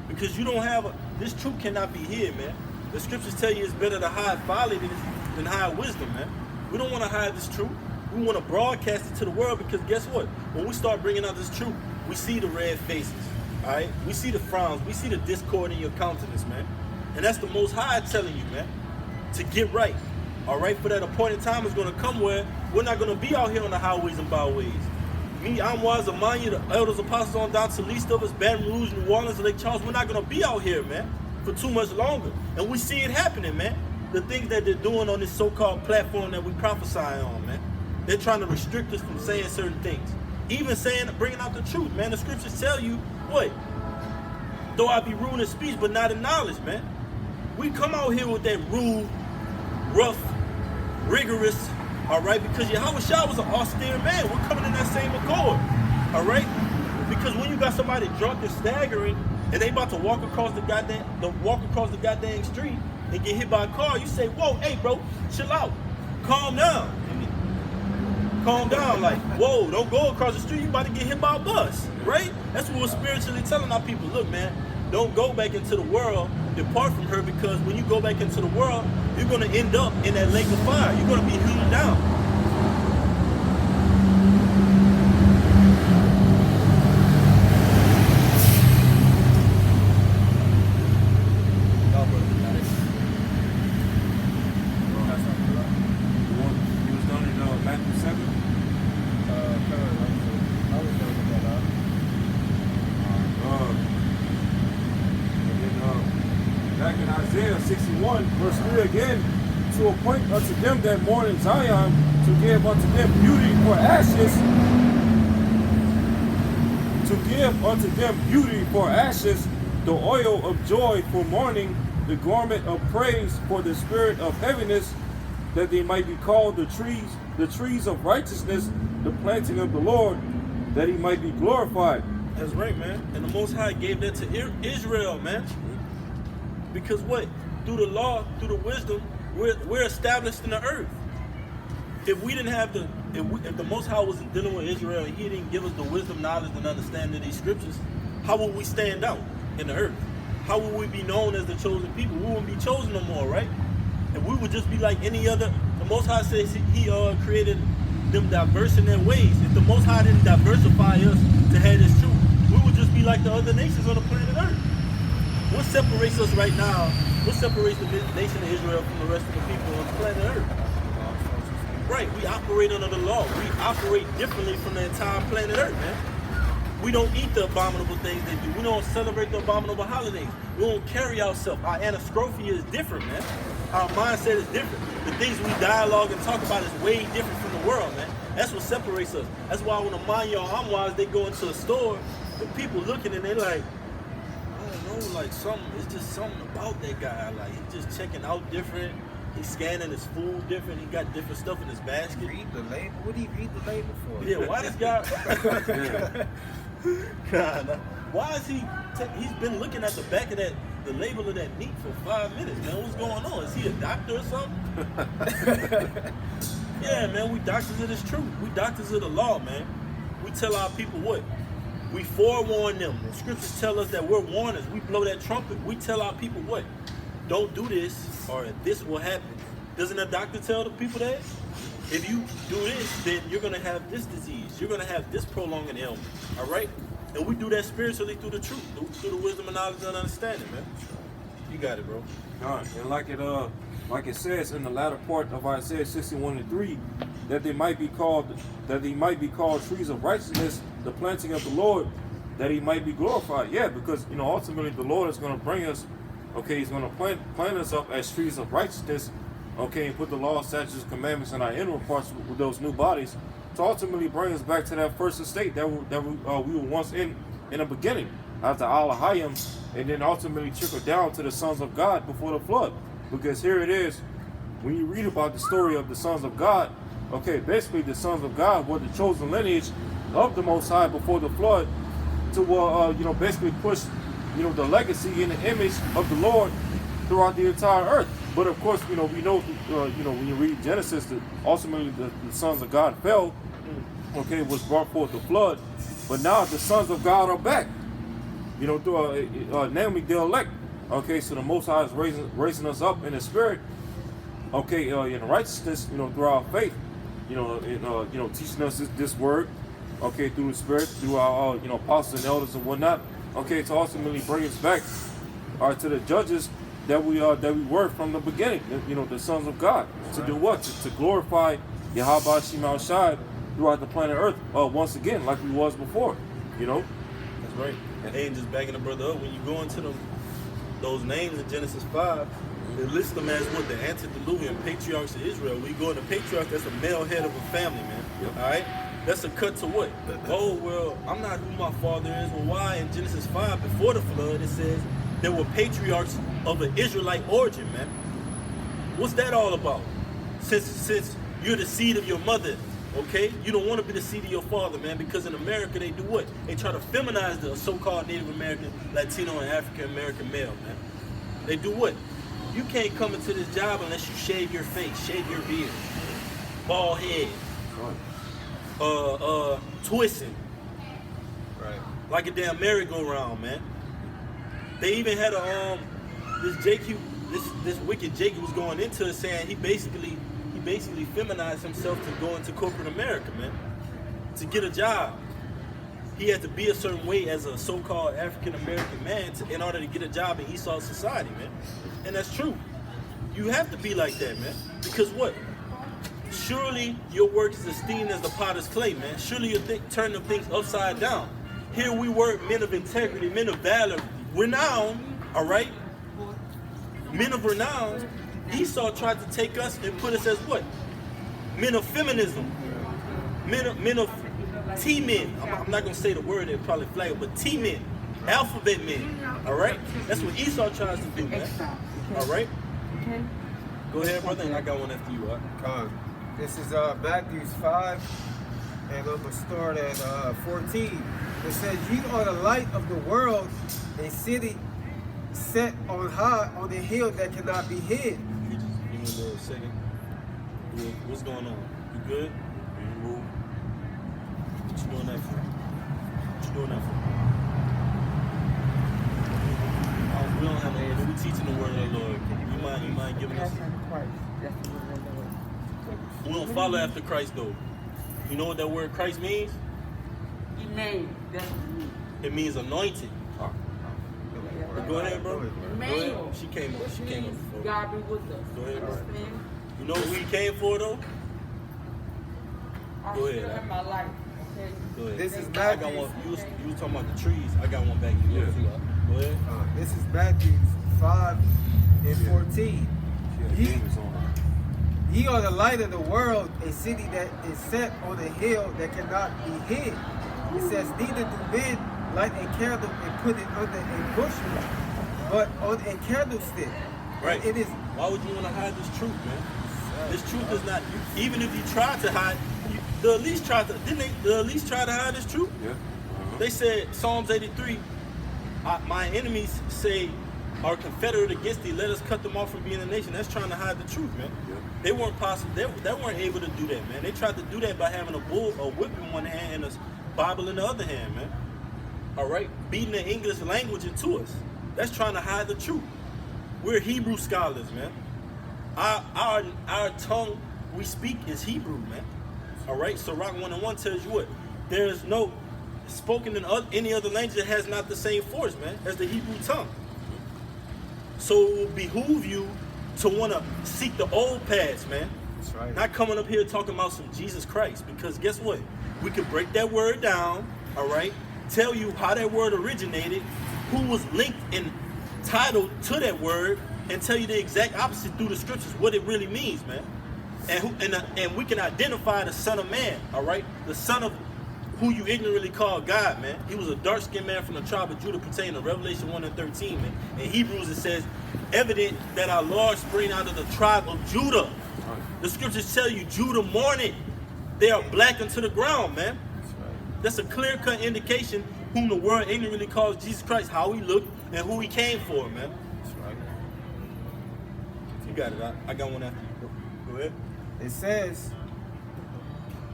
Because you don't have this truth cannot be hid, man. The scriptures tell you it's better to hide folly than hide wisdom, man. We don't want to hide this truth. We want to broadcast it to the world because guess what? When we start bringing out this truth, we see the red faces, all right? We see the frowns. We see the discord in your countenance, man. And that's the Most High telling you, man, to get right, all right? For that appointed time is going to come where we're not going to be out here on the highways and byways. Me, I'm wise, Amanya, the elders, apostles on down to least of us, Baton Rouge, New Orleans, Lake Charles. We're not going to be out here, man, for too much longer. And we see it happening, man. The things that they're doing on this so-called platform that we prophesy on, man. They're trying to restrict us from saying certain things. Even bringing out the truth, man. The scriptures tell you, what? Though I be rude in speech, but not in knowledge, man. We come out here with that rude, rough, rigorous, all right? Because Yahweh Shah was an austere man. We're coming in that same accord, all right? Because when you got somebody drunk and staggering, and they about to walk across the goddamn street and get hit by a car, you say, whoa, hey, bro, chill out. Calm down. Calm down, like, whoa, don't go across the street, you about to get hit by a bus, right? That's what we're spiritually telling our people. Look, man, don't go back into the world, depart from her, because when you go back into the world, you're going to end up in that lake of fire. You're going to be hewn down. Isaiah 61, verse 3 again, to appoint unto them that mourn in Zion, to give unto them beauty for ashes, the oil of joy for mourning, the garment of praise for the spirit of heaviness, that they might be called the trees of righteousness, the planting of the Lord, that he might be glorified. That's right, man. And the Most High gave that to Israel, man. Because what? Through the law, through the wisdom, we're established in the earth. If we didn't have if the Most High wasn't dealing with Israel and he didn't give us the wisdom, knowledge, and understanding of these scriptures, how would we stand out in the earth? How would we be known as the chosen people? We wouldn't be chosen no more, right? And we would just be like any other. The Most High says he created them diverse in their ways. If the Most High didn't diversify us to have this truth, we would just be like the other nations on the planet Earth. What separates us right now? What separates the nation of Israel from the rest of the people on the planet Earth? Right, we operate under the law. We operate differently from the entire planet Earth, man. We don't eat the abominable things they do. We don't celebrate the abominable holidays. We don't carry ourselves. Our anastrophia is different, man. Our mindset is different. The things we dialogue and talk about is way different from the world, man. That's what separates us. That's why when I'm wise, they go into a store, the people looking and they're like, like it's just something about that guy. Like he's just checking out different. He's scanning his food different. He got different stuff in his basket. Read the label. What do you read the label for? Yeah, why this guy? God, why is he's been looking at the back of the label of that meat for 5 minutes, man. What's going on? Is he a doctor or something? Yeah, man, we doctors of this truth. We doctors of the law, man. We tell our people what? We forewarn them. The scriptures tell us that we're warners. We blow that trumpet. We tell our people what? Don't do this or this will happen. Doesn't a doctor tell the people that? If you do this, then you're going to have this disease. You're going to have this prolonging ailment. All right? And we do that spiritually through the truth, through the wisdom and knowledge and understanding, man. You got it, bro. All right. And like it says in the latter part of Isaiah 61:3, that they might be called trees of righteousness, the planting of the Lord, that he might be glorified. Yeah, because ultimately the Lord is going to bring us, okay, he's going to plant us up as trees of righteousness, okay, and put the law, statutes, commandments in our inward parts with those new bodies to ultimately bring us back to that first estate that we were once in the beginning, after Elohim, and then ultimately trickle down to the sons of God before the flood. Because here it is, when you read about the story of the sons of God, Okay, basically the sons of God were the chosen lineage of the Most High before the flood to, basically push, the legacy and the image of the Lord throughout the entire earth. But of course, we know, when you read Genesis, that ultimately the sons of God fell, okay, was brought forth the flood. But now the sons of God are back, through namely the elect. Okay, so the Most High is raising us up in the spirit, okay, in righteousness, through our faith, teaching us this word, okay, through the spirit, through our, apostles and elders and whatnot, okay, to ultimately bring us back, to the judges that we were from the beginning, the sons of God, to do what? To glorify Yahweh Shema Shai throughout the planet Earth, once again, like we was before, That's right. And just backing the brother up, when you go into those names in Genesis 5, they list them as what? The antediluvian patriarchs of Israel. When you go into patriarch, that's a male head of a family, man. Yep. All right? That's a cut to what? Oh, well, I'm not who my father is. Well, why? In Genesis 5, before the flood, it says there were patriarchs of an Israelite origin, man. What's that all about? Since you're the seed of your mother, okay? You don't want to be the seed of your father, man, because in America they do what? They try to feminize the so-called Native American, Latino, and African American male, man. They do what? You can't come into this job unless you shave your face, shave your beard, bald head, twisting, Right. like a damn merry-go-round, man. They even had this wicked Jake was going into it saying he basically feminized himself to go into corporate America, man. To get a job, he had to be a certain way as a so-called African American man in order to get a job in Esau society, man. And that's true. You have to be like that, man. Because what? Surely your work is esteemed as the potter's clay, man. Surely you turn the things upside down. Here we were, men of integrity, men of valor, renown, all right? Men of renown. Esau tried to take us and put us as what? Men of feminism. Men of T-men. I'm not going to say the word, they'll probably flag it, but T-men. Alphabet men. All right? That's what Esau tries to do, man. All right? Okay. Go ahead, brother, and I got one after you, all right? This is Matthew 5, and I'm going to start at 14. It says, "Ye are the light of the world, a city set on high on a hill that cannot be hid." You just give me a little second. What's going on? You good? You move. What you doing that for? What you doing that for? We don't have no. We teaching the word of the Lord. You mind giving us? That's not Christ. That's the word of the Lord. We don't follow after Christ though. You know what that word Christ means? He made. That's what it means. It means anointed. Go ahead, bro. Go ahead. Emmanuel. She came up before. God be with us. Go ahead, bro. Understand? You know what we came for though? I'm Go ahead, still Al. in my life. Okay. Go ahead. This is I got Matthew. one. You was talking about the trees. I got one back here too. Go ahead. This is Matthew 5 and 14. Ye are the light of the world, a city that is set on a hill that cannot be hid. It says, "Neither do men light a candle and put it under a bushel, but on a candlestick." Right. It is. Why would you want to hide this truth, man? This truth is not. Even if you tried to hide, the elites tried to. Didn't they? The elites tried to hide this truth. Yeah. They said Psalms 83. My enemies say are confederate against thee. Let us cut them off from being a nation. That's trying to hide the truth, man. Yeah. They weren't possible. They weren't able to do that, man. They tried to do that by having a whip in one hand and a Bible in the other hand, man. All right, beating the English language into us. That's trying to hide the truth. We're Hebrew scholars, man. Our tongue we speak is Hebrew, man. All right, so Rock 101 tells you what? There is no spoken in any other language that has not the same force, man, as the Hebrew tongue. So it will behoove you to want to seek the old paths, man. That's right. Not coming up here talking about some Jesus Christ, because guess what? We could break that word down, all right? Tell you how that word originated, who was linked and titled to that word, and tell you the exact opposite through the scriptures, what it really means, man. And we can identify the Son of Man, all right? The Son of who you ignorantly call God, man. He was a dark-skinned man from the tribe of Judah, pertaining to Revelation 1 and 13, man. In Hebrews, it says, evident that our Lord sprang out of the tribe of Judah. Right. The scriptures tell you Judah mourned. They are black unto the ground, man. That's right. That's a clear-cut indication whom the world ignorantly calls Jesus Christ, how he looked, and who he came for, man. That's right. You got it. I got one after you. Go ahead. It says,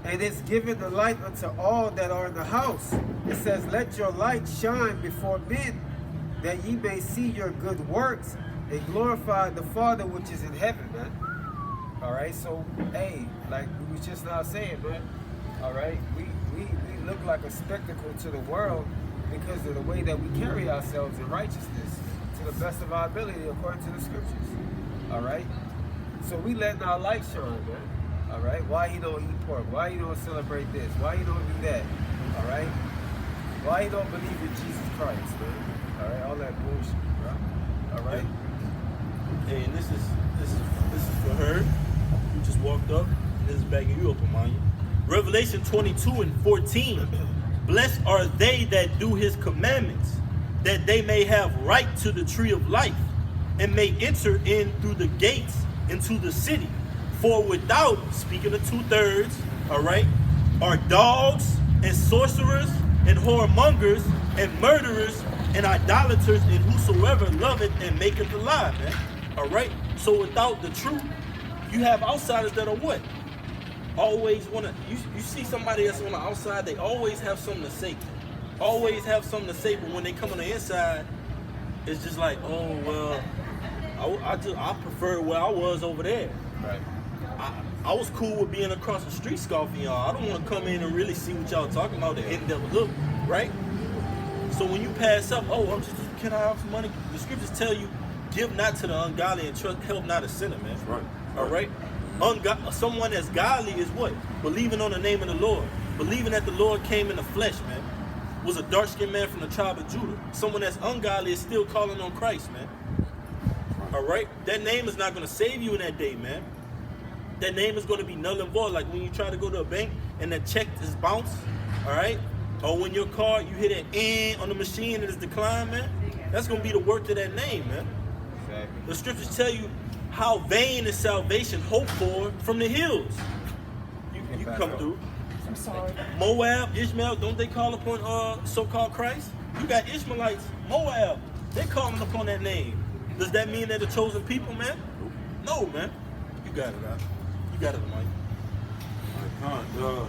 and it's given the light unto all that are in the house. It says, let your light shine before men, that ye may see your good works and glorify the Father which is in heaven, man. All right, so, hey, like we was just now saying, man, all right, we look like a spectacle to the world because of the way that we carry ourselves in righteousness to the best of our ability according to the scriptures. All right, so we letting our light shine, man. All right, why you don't eat pork? Why you don't celebrate this? Why you don't do that? All right, why you don't believe in Jesus Christ, man? All right, all that bullshit, bro. All right. Hey, and this is for her. You just walked up. And this is backing you up, Amanya. Revelation 22:14. Blessed are they that do his commandments, that they may have right to the tree of life, and may enter in through the gates into the city. For without, speaking of 2/3, all right, are dogs and sorcerers and whoremongers and murderers and idolaters and whosoever loveth and maketh a lie, man. All right. So without the truth, you have outsiders that are what? Always want to. You see somebody that's on the outside, they always have something to say. Always have something to say, but when they come on the inside, it's just like, oh well, I prefer where I was over there. Right. I was cool with being across the street scoffing y'all. I don't want to come in and really see what y'all talking about, the in-depth look, right? So when you pass up, can I have some money? The scriptures tell you, give not to the ungodly and trust, help not a sinner, man. That's right. All right? Someone that's godly is what? Believing on the name of the Lord. Believing that the Lord came in the flesh, man. Was a dark-skinned man from the tribe of Judah. Someone that's ungodly is still calling on Christ, man. All right? That name is not going to save you in that day, man. That name is going to be null and void. Like when you try to go to a bank and that check is bounced, all right? Or when your car, you hit an N on the machine and it's declined, man. That's going to be the work of that name, man. Exactly. The scriptures tell you how vain is salvation hoped for from the hills. You come through. I'm sorry. Moab, Ishmael, don't they call upon so-called Christ? You got Ishmaelites, Moab. They calling upon that name. Does that mean they're the chosen people, man? No, man. You got it, man. You got it, Mike. All right,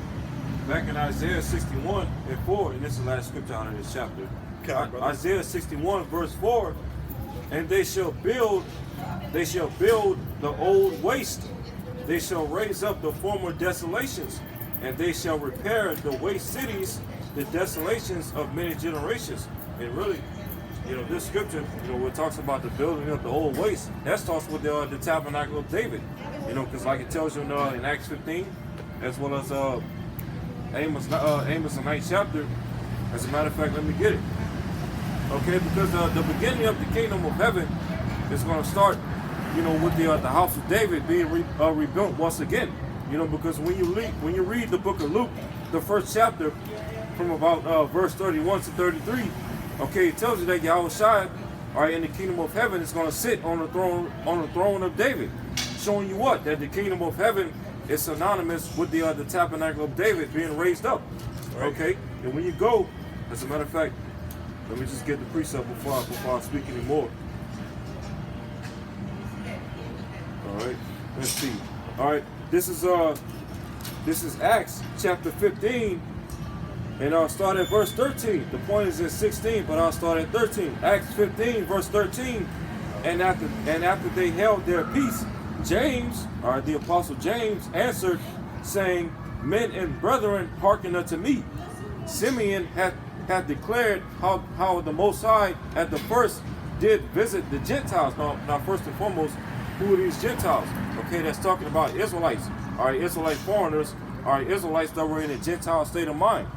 back in Isaiah 61:4, and this is the last scripture out of this chapter. Isaiah 61 verse 4, and they shall build the old waste. They shall raise up the former desolations, and they shall repair the waste cities, the desolations of many generations. And really, this scripture, what talks about the building of the old waste, that starts with the tabernacle of David. Because like it tells you in Acts 15, as well as Amos, the 9th chapter. As a matter of fact, let me get it. Okay, because the beginning of the kingdom of heaven is going to start, with the house of David being rebuilt once again. Because when you read the book of Luke, the first chapter, from about verse 31 to 33, okay, it tells you that Yahushua, all right, in the kingdom of heaven is going to sit on the throne of David, showing you what? That the kingdom of heaven is synonymous with the tabernacle of David being raised up. Right. Okay, and when you go, as a matter of fact, let me just get the precept before I speak anymore. All right, let's see. All right, this is Acts chapter 15, and I'll start at verse 13. The point is in 16, but I'll start at 13. Acts 15, verse 13. And after they held their peace, James, or the apostle James, answered, saying, Men and brethren, hearken unto me. Simeon hath declared how the Most High at the first did visit the Gentiles. Now first and foremost, who are these Gentiles? Okay, that's talking about Israelites. All right, Israelite foreigners. All right, Israelites that were in a Gentile state of mind.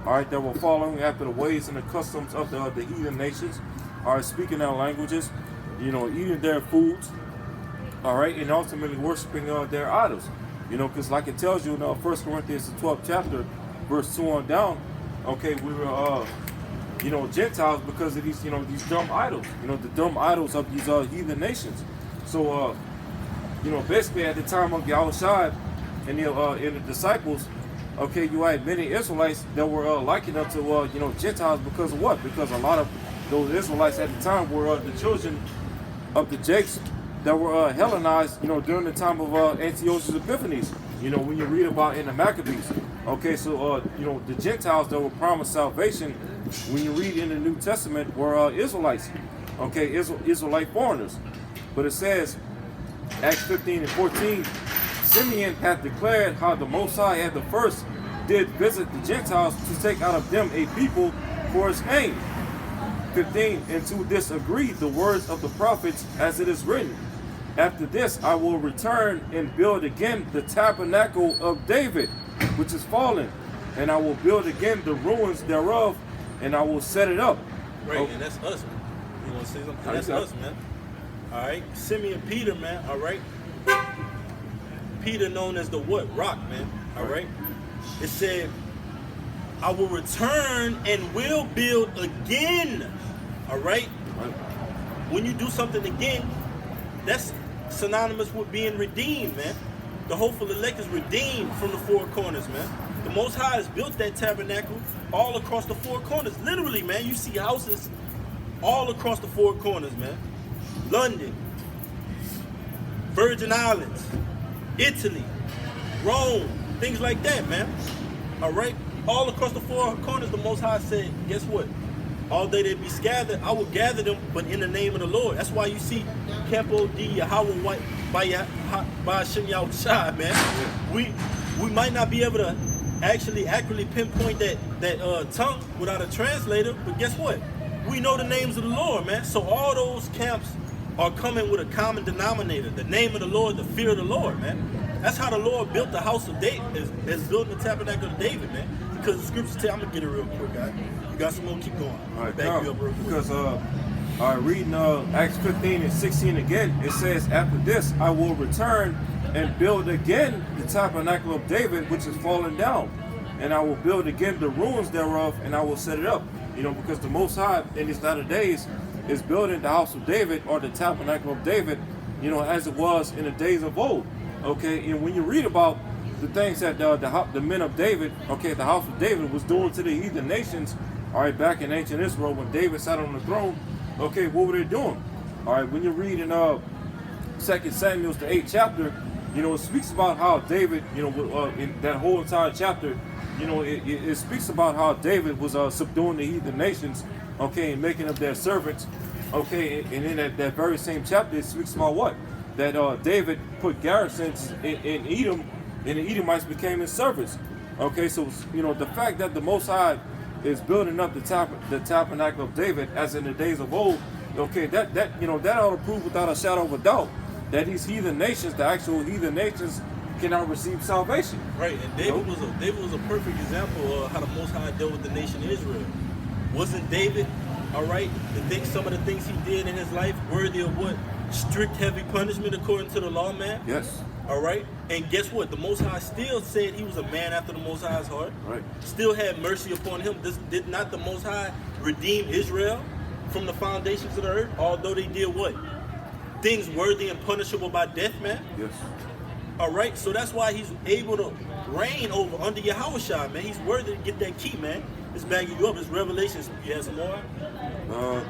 All right, that were following after the ways and the customs of the heathen nations. All right, speaking their languages, eating their foods. All right, and ultimately worshiping their idols. Because like it tells you in 1 Corinthians the 12th chapter, verse 2 on down. Okay, we were Gentiles because of these dumb idols. The dumb idols of these heathen nations. So basically at the time of Yahushua and the disciples, okay, you had many Israelites that were likened unto Gentiles because of what? Because a lot of those Israelites at the time were the children of the Jakes that were Hellenized, during the time of Antiochus Epiphanes. When you read about in the Maccabees. Okay, so the Gentiles that were promised salvation, when you read in the New Testament, were Israelites. Okay, Israelite foreigners. But it says, Acts 15 and 14, Simeon hath declared how the Most High at the first did visit the Gentiles to take out of them a people for his name. 15, and to this agree the words of the prophets as it is written. After this I will return and build again the tabernacle of David, which is fallen, and I will build again the ruins thereof, and I will set it up. Right, and that's us, man. You want to say something? That's us, man. All right, Simeon Peter, man. All right, Peter known as the what? Rock, man. All right. It said, I will return and will build again. All right. When you do something again, that's synonymous with being redeemed, man. The hopeful elect is redeemed from the four corners, man. The Most High has built that tabernacle all across the four corners. Literally, man, you see houses all across the four corners, man. London, Virgin Islands, Italy, Rome, things like that, man. All right? All across the four corners, the Most High said, guess what? All day they be scattered, I will gather them, but in the name of the Lord. That's why you see Campo D Yahweh White by Hashem Yahushua, man. We might not be able to actually accurately pinpoint that tongue without a translator, but guess what? We know the names of the Lord, man. So all those camps are coming with a common denominator, the name of the Lord, the fear of the Lord, man. That's how the Lord built the house of David, is building the tabernacle of David, man. Because the scriptures tell, I'm gonna get it real quick, guys. You got some more? Keep going. All right, back you up real quick. Because reading Acts 15 and 16 again, it says, after this I will return and build again the tabernacle of David, which is fallen down, and I will build again the ruins thereof, and I will set it up. Because the Most High in these latter days is building the house of David, or the tabernacle of David, as it was in the days of old. Okay, and when you read about the things that the men of David, okay, the house of David was doing to the heathen nations, all right, back in ancient Israel when David sat on the throne, okay, what were they doing? All right, when you read in 2 Samuel, the 8th chapter, it speaks about how David, in that whole entire chapter, it speaks about how David was subduing the heathen nations, okay, and making them their servants, okay, and in that very same chapter, it speaks about what? That David put garrisons in Edom, and the Edomites became his servants. Okay, so the fact that the Most High is building up the tabernacle of David as in the days of old, okay, that ought to prove without a shadow of a doubt that these heathen nations, the actual heathen nations, cannot receive salvation. Right, and David was a perfect example of how the Most High dealt with the nation of Israel. Wasn't David, all right, some of the things he did in his life worthy of what? Strict, heavy punishment according to the law, man? Yes. All right, and guess what? The Most High still said he was a man after the Most High's heart. Right. Still had mercy upon him. Did not the Most High redeem Israel from the foundations of the earth? Although they did what? Things worthy and punishable by death, man? Yes. All right, so that's why he's able to reign over under Yahushua, man. He's worthy to get that key, man. It's backing you up. It's Revelations. You have some more?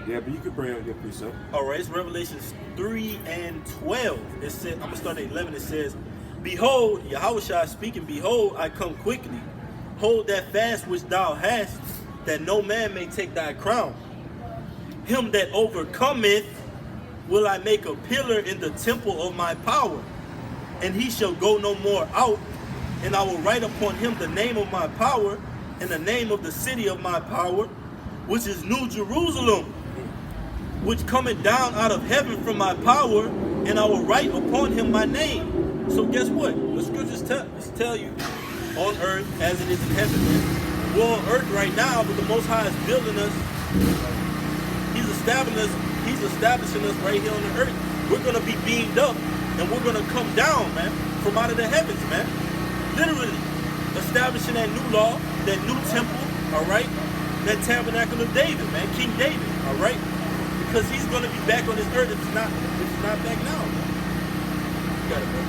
Yeah, but you can bring up your precept. All right, it's Revelations 3 and 12. It says, I'm going to start at 11. It says, behold, Yahushua speaking, behold, I come quickly. Hold that fast which thou hast, that no man may take thy crown. Him that overcometh will I make a pillar in the temple of my power, and he shall go no more out, and I will write upon him the name of my power, and the name of the city of my power, which is New Jerusalem, which cometh down out of heaven from my power, and I will write upon him my name. So guess what? The scriptures tell you, on earth as it is in heaven, man. We're on earth right now, but the Most High is building us. He's establishing us right here on the earth. We're going to be beamed up, and we're going to come down, man, from out of the heavens, man. Literally establishing that new law, that new temple, all right? That tabernacle of David, man, King David, all right? Because he's going to be back on this earth if it's not back now, man. You got it, bro.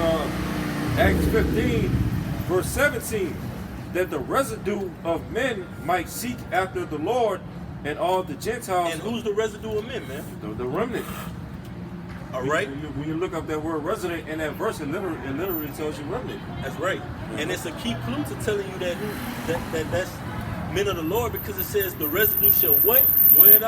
All right, it's Acts 15, verse 17, that the residue of men might seek after the Lord, and all the Gentiles. And who's the residue of men, man? The remnant. All right. When you look up that word resident in that verse, it literally tells you remnant. That's right. And it's a key clue to telling you that that's men of the Lord, because it says the residue shall what? Go ahead,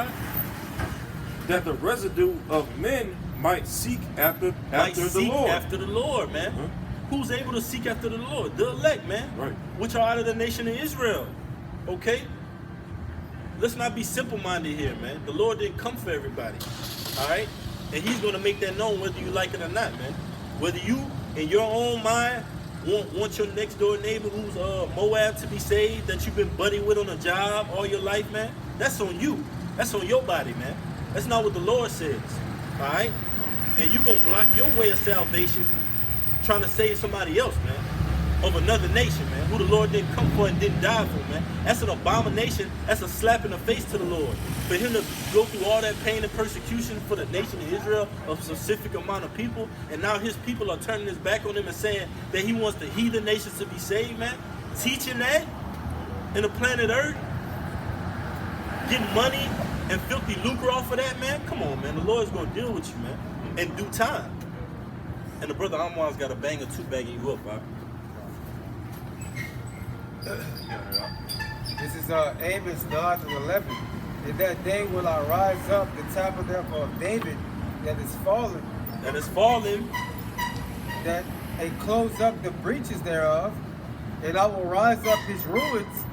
That the residue of men might seek after the Lord. After the Lord, man. Huh? Who's able to seek after the Lord? The elect, man. Right. Which are out of the nation of Israel. Okay? Let's not be simple-minded here, man. The Lord didn't come for everybody. All right? And he's going to make that known whether you like it or not, man. Whether you, in your own mind, want your next-door neighbor who's Moab to be saved, that you've been buddy with on a job all your life, man, that's on you. That's on your body, man. That's not what the Lord says. All right? And you're going to block your way of salvation trying to save somebody else, man, of another nation, man, who the Lord didn't come for and didn't die for, man. That's an abomination. That's a slap in the face to the Lord. For him to go through all that pain and persecution for the nation of Israel, a specific amount of people, and now his people are turning his back on him and saying that he wants the heathen nations to be saved, man. Teaching that in the planet Earth, getting money and filthy lucre off of that, man. Come on, man. The Lord's going to deal with you, man, in due time. And the brother Amwar's got a bang or two bagging you up, Bob. This is Amos 9 and 11. In that day will I rise up the tabernacle of David that is fallen. That is fallen. That and close up the breaches thereof, and I will rise up his ruins,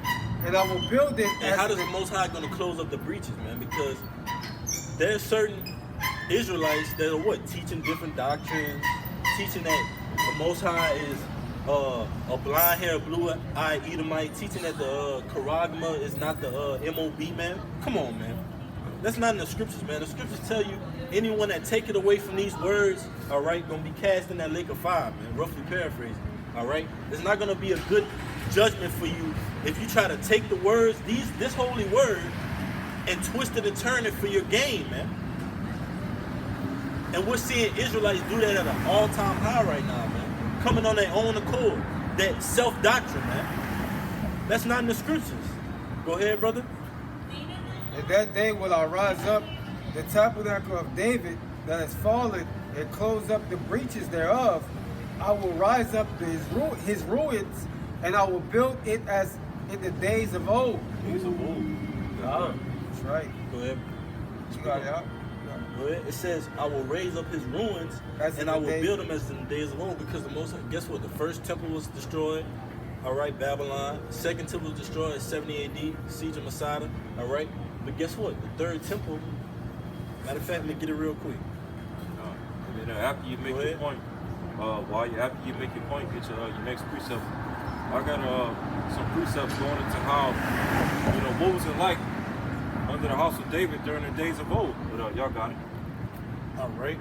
and I will build it. And how does the Most High going to close up the breaches, man? Because there's certain Israelites that are what? Teaching different doctrines, teaching that the Most High is a blind-haired, blue-eyed Edomite, teaching that the Charagma is not the MOB, man. Come on, man. That's not in the scriptures, man. The scriptures tell you anyone that take it away from these words, all right, going to be cast in that lake of fire, man, roughly paraphrasing, all right? It's not going to be a good judgment for you if you try to take the words, this holy word, and twist it and turn it for your gain, man. And we're seeing Israelites do that at an all-time high right now, man. Coming on their own accord. That self-doctrine, man. That's not in the scriptures. Go ahead, brother. In that day will I rise up the tabernacle of David that has fallen, and close up the breaches thereof. I will rise up his ruins, and I will build it as in the days of old. Days of old. That's right. Go ahead. You got it out? Go ahead. It says, I will raise up his ruins, and I will build them as in the days of old, because the Most High, guess what? The first temple was destroyed, all right, Babylon. Second temple was destroyed, 70 AD, siege of Masada, all right? But guess what? The third temple, matter of fact, let me get it real quick. And then after you make your point, after you make your point, get your next precept. I got some precepts going into how, what was it like under the house of David during the days of old. But y'all got it. All right.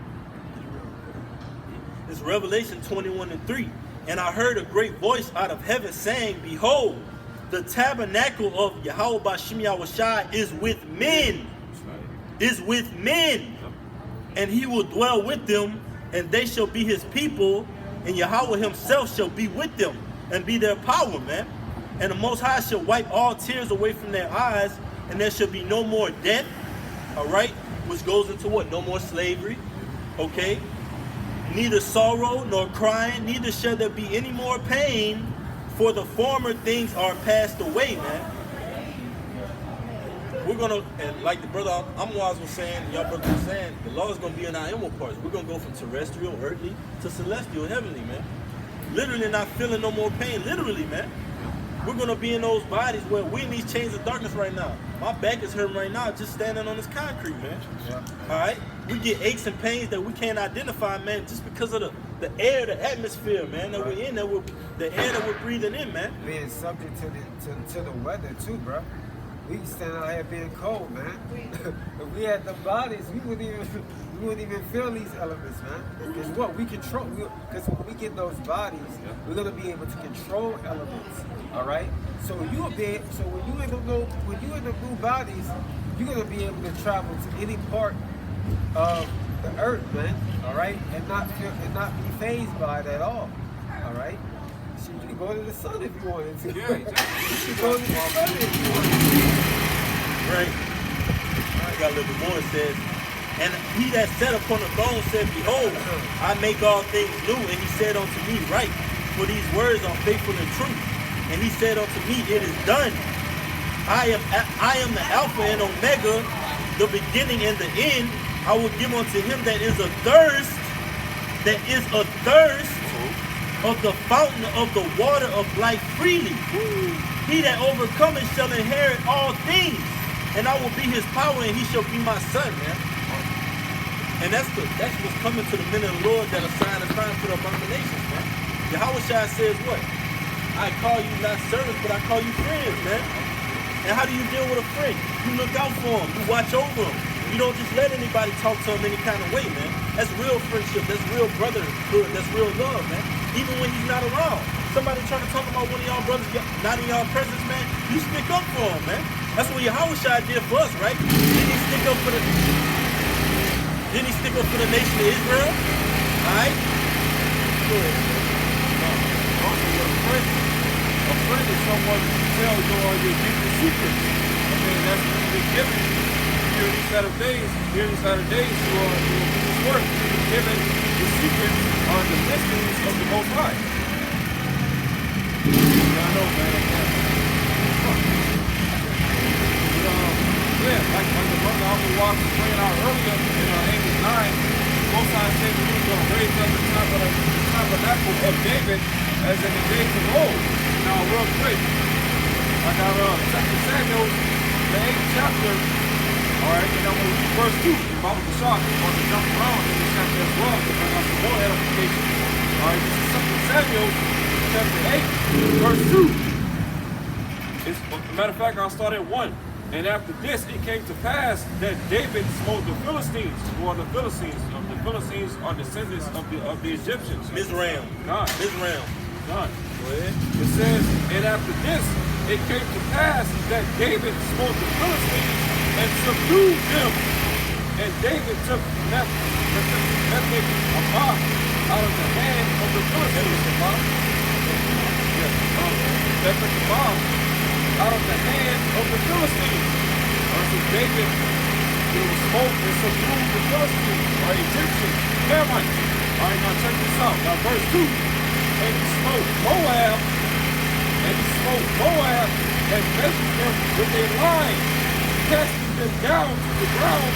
It's Revelation 21:3. And I heard a great voice out of heaven saying, Behold, the tabernacle of Yahweh Bashim Yahushai is with men. Is with men. Yep. And he will dwell with them, and they shall be his people, and Yahweh himself shall be with them and be their power, man. And the Most High shall wipe all tears away from their eyes, and there shall be no more death, all right? Which goes into what? No more slavery, okay? Neither sorrow nor crying, neither shall there be any more pain, for the former things are passed away, man. We're going to, and like the brother Amwaz was saying, y'all brother was saying, the law is going to be in our inward parts. We're going to go from terrestrial, earthly, to celestial, heavenly, man. Literally not feeling no more pain, literally, man. We're going to be in those bodies where we're in these chains of darkness right now. My back is hurting right now just standing on this concrete, man. Yeah. All right? We get aches and pains that we can't identify, man, just because of the air, the atmosphere, man, that we're in, the air that we're breathing in, man. Being subject to the weather, too, bro. We stand out here being cold, man. If we had the bodies, we wouldn't even feel these elements, man. Because what we control, because when we get those bodies, we're gonna be able to control elements. All right. So when you in the blue bodies, you're gonna be able to travel to any part of the earth, man. All right, and not be fazed by it at all. All right. So you can go to the sun if you wanted to. Yeah, exactly. You can go to the sun if you wanted to. Right. I got a little bit more. It says, and he that sat upon the throne said, Behold, I make all things new. And he said unto me, Write, for these words are faithful and true. And he said unto me, It is done. I am the Alpha and Omega, the beginning and the end. I will give unto him that is athirst of the fountain of the water of life freely. He that overcometh shall inherit all things, and I will be his power, and he shall be my son, man. And that's what's coming to the men of the Lord that are signing a crime for the abominations, man. Yahushua says what? I call you not servants, but I call you friends, man. And how do you deal with a friend? You look out for him. You watch over him. You don't just let anybody talk to him any kind of way, man. That's real friendship. That's real brotherhood. That's real love, man. Even when he's not around. Somebody trying to talk about one of y'all brothers not in y'all presence, man, you stick up for him, man. That's what Yahushua did for us, right? Didn't he stick up for the nation of Israel? Alright? Go ahead. A friend is someone who tells you all your deepest secrets. Okay, that's what you've been given during these Saturdays. During these Saturdays, you will do this work. You've given the secrets on the mysteries of the Most High. I know, man. Yeah, like the brother Alpha Walk was pointing out earlier in Amos 9, Most High said that he was going to raise up the tabernacle of David as in the days of old. Now, real quick, I got 2 Samuel, the 8th chapter. All right, and I'm going to read verse 2. If I was a shot, I'm going to jump around in this chapter as well to bring out some more edification. All right, this is 2 Samuel, chapter 8, verse 2. As a matter of fact, I'll start at 1. And after this, it came to pass that David smote the Philistines, who are the Philistines. The Philistines are descendants of the Egyptians. Mizraim. God. Mizraim. God. Go ahead. It says, and after this, it came to pass that David smote the Philistines and subdued them. And David took Mephibosheth out of the hand of the Philistines. Mephibosheth out of the hand of the Philistines. So David smote and subdued the Philistines, or Egyptians, Ammonites. All right, now check this out. Now verse 2. And he smote Moab, and measured them with a line, casting them down to the ground,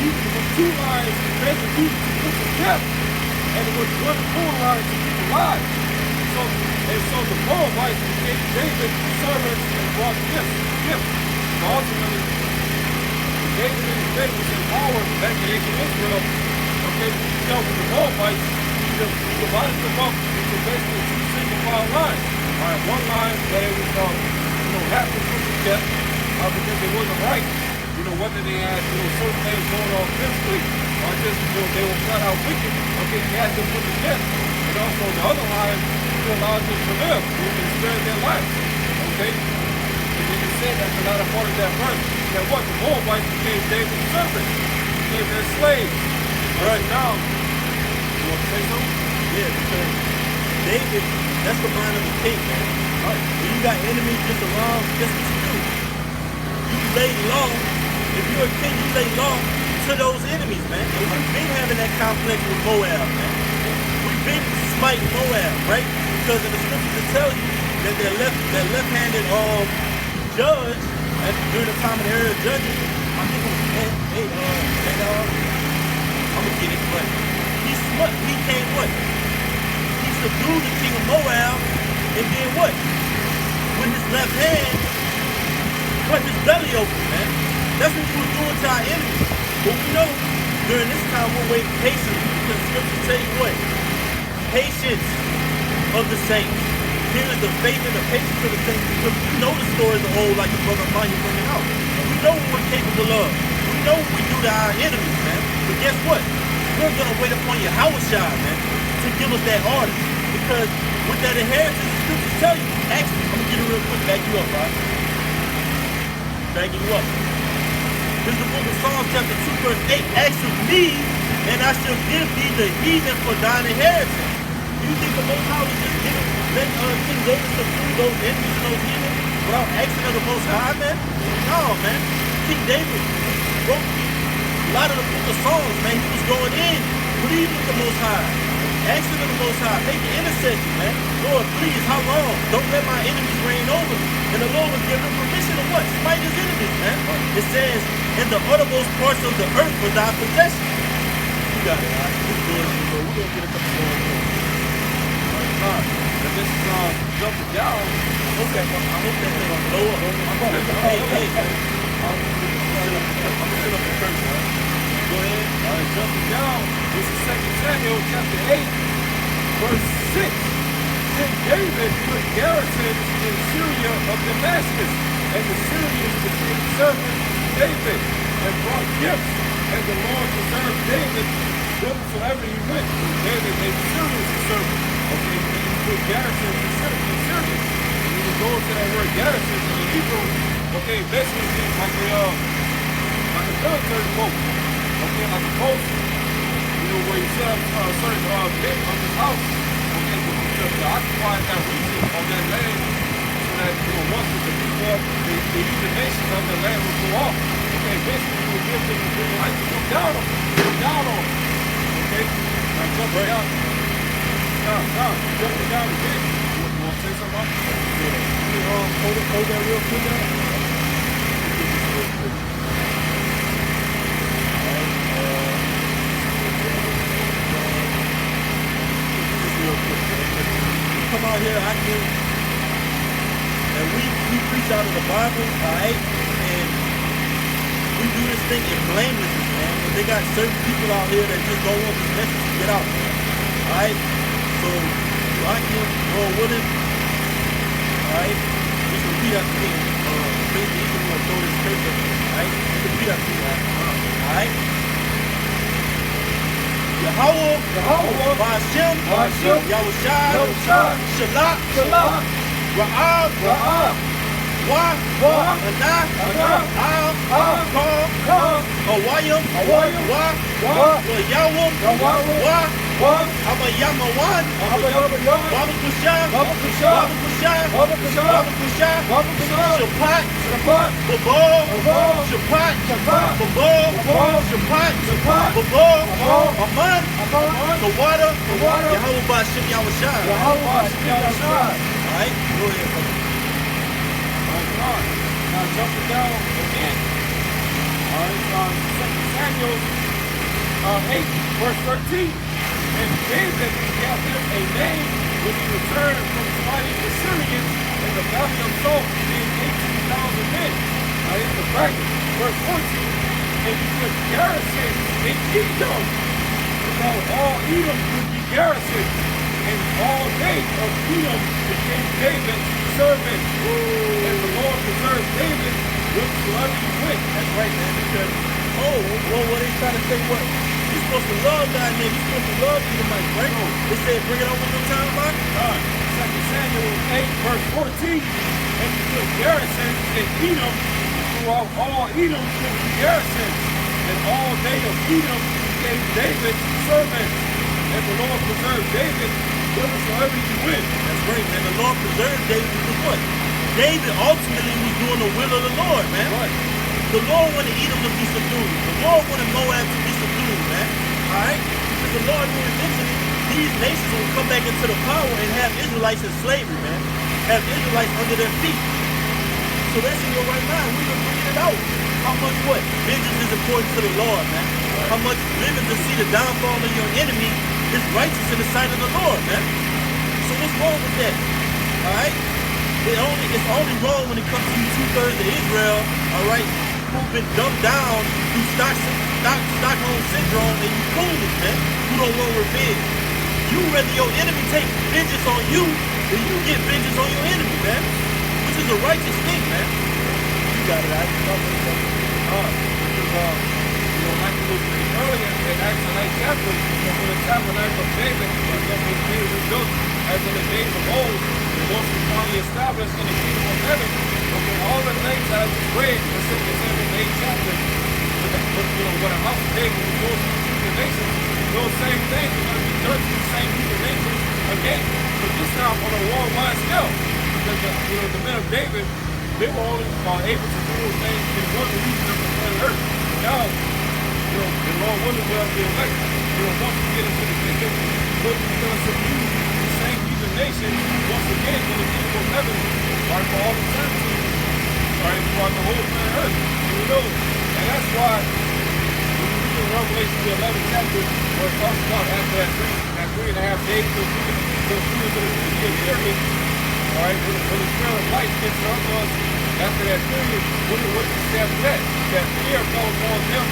even with 2 lines measured each to put to death, and with 1 full line to keep alive. So the Moabites became David's servants and brought gifts. So ultimately, David and his men was in power back in ancient Israel. Okay, he dealt with the Moabites. He divided them up into basically 2 single file lines. All right, one line that it was, have to put to death because it wasn't right. Whether they had, certain things going on physically or just, they were flat out wicked. Okay, he had to put to death. And also the other line, allowed them to live and spare their lives. Okay? And then it said that the latter part of that verse, that what? The Moabites became David's servants, became their slaves. Right now, you want to say something? Yeah, because David, that's the mind of the king, man. Right. When you got enemies just around, guess what you do? You lay low. If you're a king, you lay low to those enemies, man. And we've been having that complex with Moab, man. We've been smiting Moab, right? Because in the scriptures it tells you that that left-handed judge during the time of the era of judges, I think it was I'm gonna get it, but he came what? He subdued the king of Moab, and then what? With his left hand, cut his belly open, man. That's what we were doing to our enemies. But we know during this time we're waiting patiently because the scriptures tell you what? Patience of the saints. Here is the faith and the patience of the saints, because we know the stories of old, like the brother Maya bringing out. We know what we're capable of. We know what we do to our enemies, man. But guess what? We're gonna wait upon Yahushua, man, to give us that order. Because with that inheritance, the scriptures tell you, actually, I'm gonna get it real quick, back you up, right? Back you up. This is the book of Psalms chapter 2, verse 8. Actually, me and I shall give thee the heathen for thine inheritance. Do you think the Most High was just letting King David subdue those enemies and those heathen without asking of the Most High, man? No, man. King David wrote a lot of the book of Psalms, man. He was going in, pleading with the Most High, asking of the Most High, making intercession, man. Lord, please, how long? Don't let my enemies reign over me. And the Lord was giving him permission to what? Smite his enemies, man. It says, in the uttermost parts of the earth for thy possession. You got it, all right? We're going to get a couple more. And this is jumping down. I hope that thing will blow up. Hey. I'm gonna sit up the church, man. Go ahead. All right, jumping down. This is 2 Samuel chapter 8, verse 6. Then David put garrisons in Syria of Damascus, and the Syrians became servants to David and brought gifts, and the Lord preserved David whithersoever he went. David made the Syrians a servant. Okay, and he put garrisons in Syria. And when you go to that word garrisons in the Hebrew, okay, basically means like a military post. Okay, like a post, you know, where you set up a certain bit of this house, okay, to occupy that region of that land, so that, you know, once the people, the heathen nations of the land will go off. Okay, basically you will give them the green light to come down on them. Okay, now jumping down. Jumping down again. You want to say something? Hold that real quick down. Come out here, I can, and we preach out of the Bible, alright, and we do this thing in blamelessness, man. And they got certain people out here that just don't want this message to get out, man. Alright, so I can go with it, alright, just repeat after me. Basically, you can throw this paper, alright, repeat after me, alright. Yahweh, Ba'ashem, Yahushua, Shalak, Ra'ab, Wa, Anah, Al, Awayim, Wa, Yahweh, Wa, Abayamawan, Wabakusha, Shapat, Babo, Shapat, Babo, Aman, Kawada, Yahweh Ba'ashem Yahushua. Alright, go ahead. Now jumping down again. Alright, 2 Samuel 8, verse 13. And David gave him a name when he returned from fighting the Syrians in the valley of Salt, being 18,000 men. Now here's the bracket. Verse 14. And he put garrisons in Edom. Now all Edom would be garrisons. And all day of Edom became David's servant. And the Lord preserved David whithersoever he went. That's right, man, because, what they trying to say, what? You're supposed to love God, man. You're supposed to love Edomites, right? It said, bring it on one more time, Mark. 2 Samuel 8, verse 14. And he put garrisons in Edom throughout all Edom should be garrisons. And all day of Edom became David's servant. And the Lord preserved David whithersoever he went. That's great, man. The Lord preserved David because what? David ultimately was doing the will of the Lord, man. Right. The Lord wanted Edom to be subdued. The Lord wanted Moab to be subdued, man. Alright? Because the Lord knew eventually these nations will come back into the power and have Israelites in slavery, man. Have Israelites under their feet. So that's in your right mind. We can bring it out. How much what? Vengeance is important to the Lord, man. How much living to see the downfall of your enemy is righteous in the sight of the Lord, man. So what's wrong with that? Alright? It's only wrong when it comes to you 2/3 of Israel, alright, who've been dumbed down through Stockholm syndrome, and you foolish, man. You don't want revenge. You rather your enemy take vengeance on you than you get vengeance on your enemy, man. Which is a righteous thing, man. You got it, I Like we was reading earlier in Acts 9 chapter, when the tabernacle of David was being rebuilt as in the days of old, and once we finally established in the kingdom of heaven, okay, all the things that I just read, the 2 Samuel 8 chapter, when a house of David was built, heathen nations, those same things are going to be done to the same heathen nations again. But this time on a worldwide scale. Because the men of David, they were only able to do those things in one region of the planet Earth. Now, the Lord willing will be elect. Once we get into the kingdom, we're going to subdue the same heathen nations once again in the kingdom of heaven, right, for all eternity, right, throughout the whole planet Earth. And that's why when you read in Revelation the 11th chapter, where it talks about after that 3.5 days to the year period, all right, when the trail of light gets up to us after that period, what does it say after that? That fear fell upon them,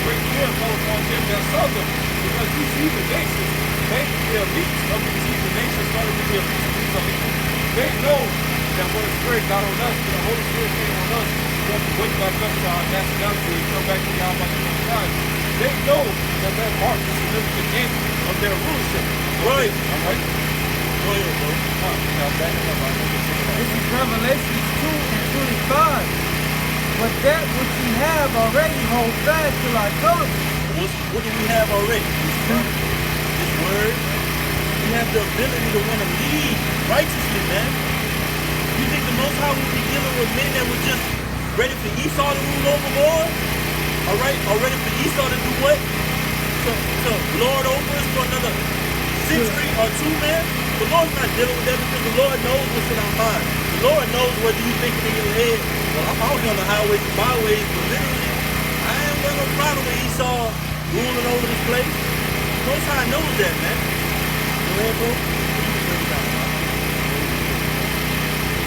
great fear fell upon them that saw them, because these heathen nations, the elites of these heathen nations started to be elites of these elites. They know that when the Spirit got on us, when the Holy Spirit came on us, we have to wake back up to our nationality and come back to the Almighty God. They know that that marks the significant end of their rulership. Right. All right? Go ahead, bro. This is Revelation 2 and 25. But that which we have already hold fast till I come. What do we have already? This word. We have the ability to want to lead righteously, man. You think the Most High will be dealing with men that were just ready for Esau to rule over more? All right, or ready for Esau to do what? To lord over us for another century or two, man? The Lord's not dealing with that because the Lord knows what's in our mind. The Lord knows whether you thinking in your head, well, I'm out here on the highways and byways, but literally, I ain't got no problem with Esau ruling over this place. The Most High knows that, man. Go ahead, bro.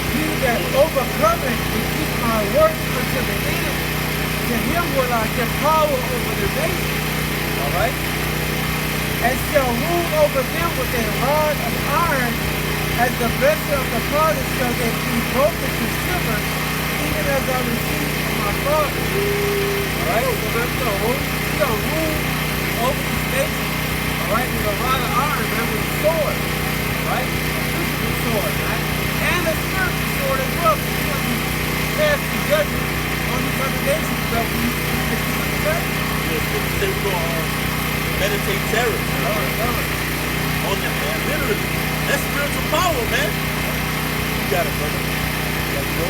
He that overcometh and keep my works unto the end, to him will I give power over the nations. All right? And shall rule over them with a rod of iron, as the vessel of the potter shall they be broken to shivers, even as I received from my Father. All right? So that's the rule. He's going to rule over these nations. All right? With a rod of iron, man, with a sword. All right? Physical sword, right? And a spiritual sword as well. He's going to be casting judgment on these other nations that we need to keep in the back. Yes, but you say we're going to meditate terror on them, man. Literally. That's spiritual power, man. You got it, brother. Let's go.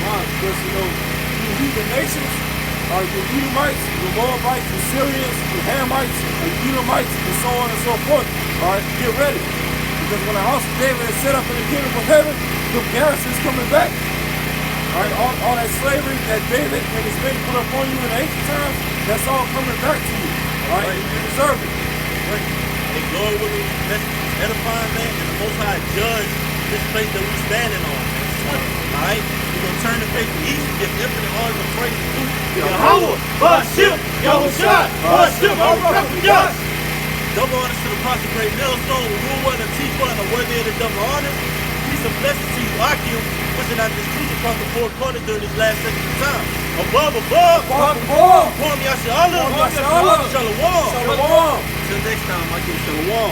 Because, you heathen nations are the Edomites, the Moabites, the Syrians, the Hamites, the Edomites, and so on and so forth. All right, get ready. Because when the house of David is set up in the kingdom of heaven, the garrison's coming back. All right, all that slavery that David and his men put up on you in the ancient times, that's all coming back to you. All right, you deserve it. Right. Hey, Lord, what is edifying, man? And the Most High judge this place that we're standing on, man. All right? We're going to turn the face east and give infinite honor and praise to Yahweh, Bashim, Yahushua, Bashim, Yahushua. Double honors to the prostrate millstone, the rule one, the teacher, and the worthy of the double honors. Peace and blessings to you, Akim, wishing out this truth across the four corners during this last second of time. Above, Form Yashalom, Shalom. Shalom. Till next time, I give Shalom.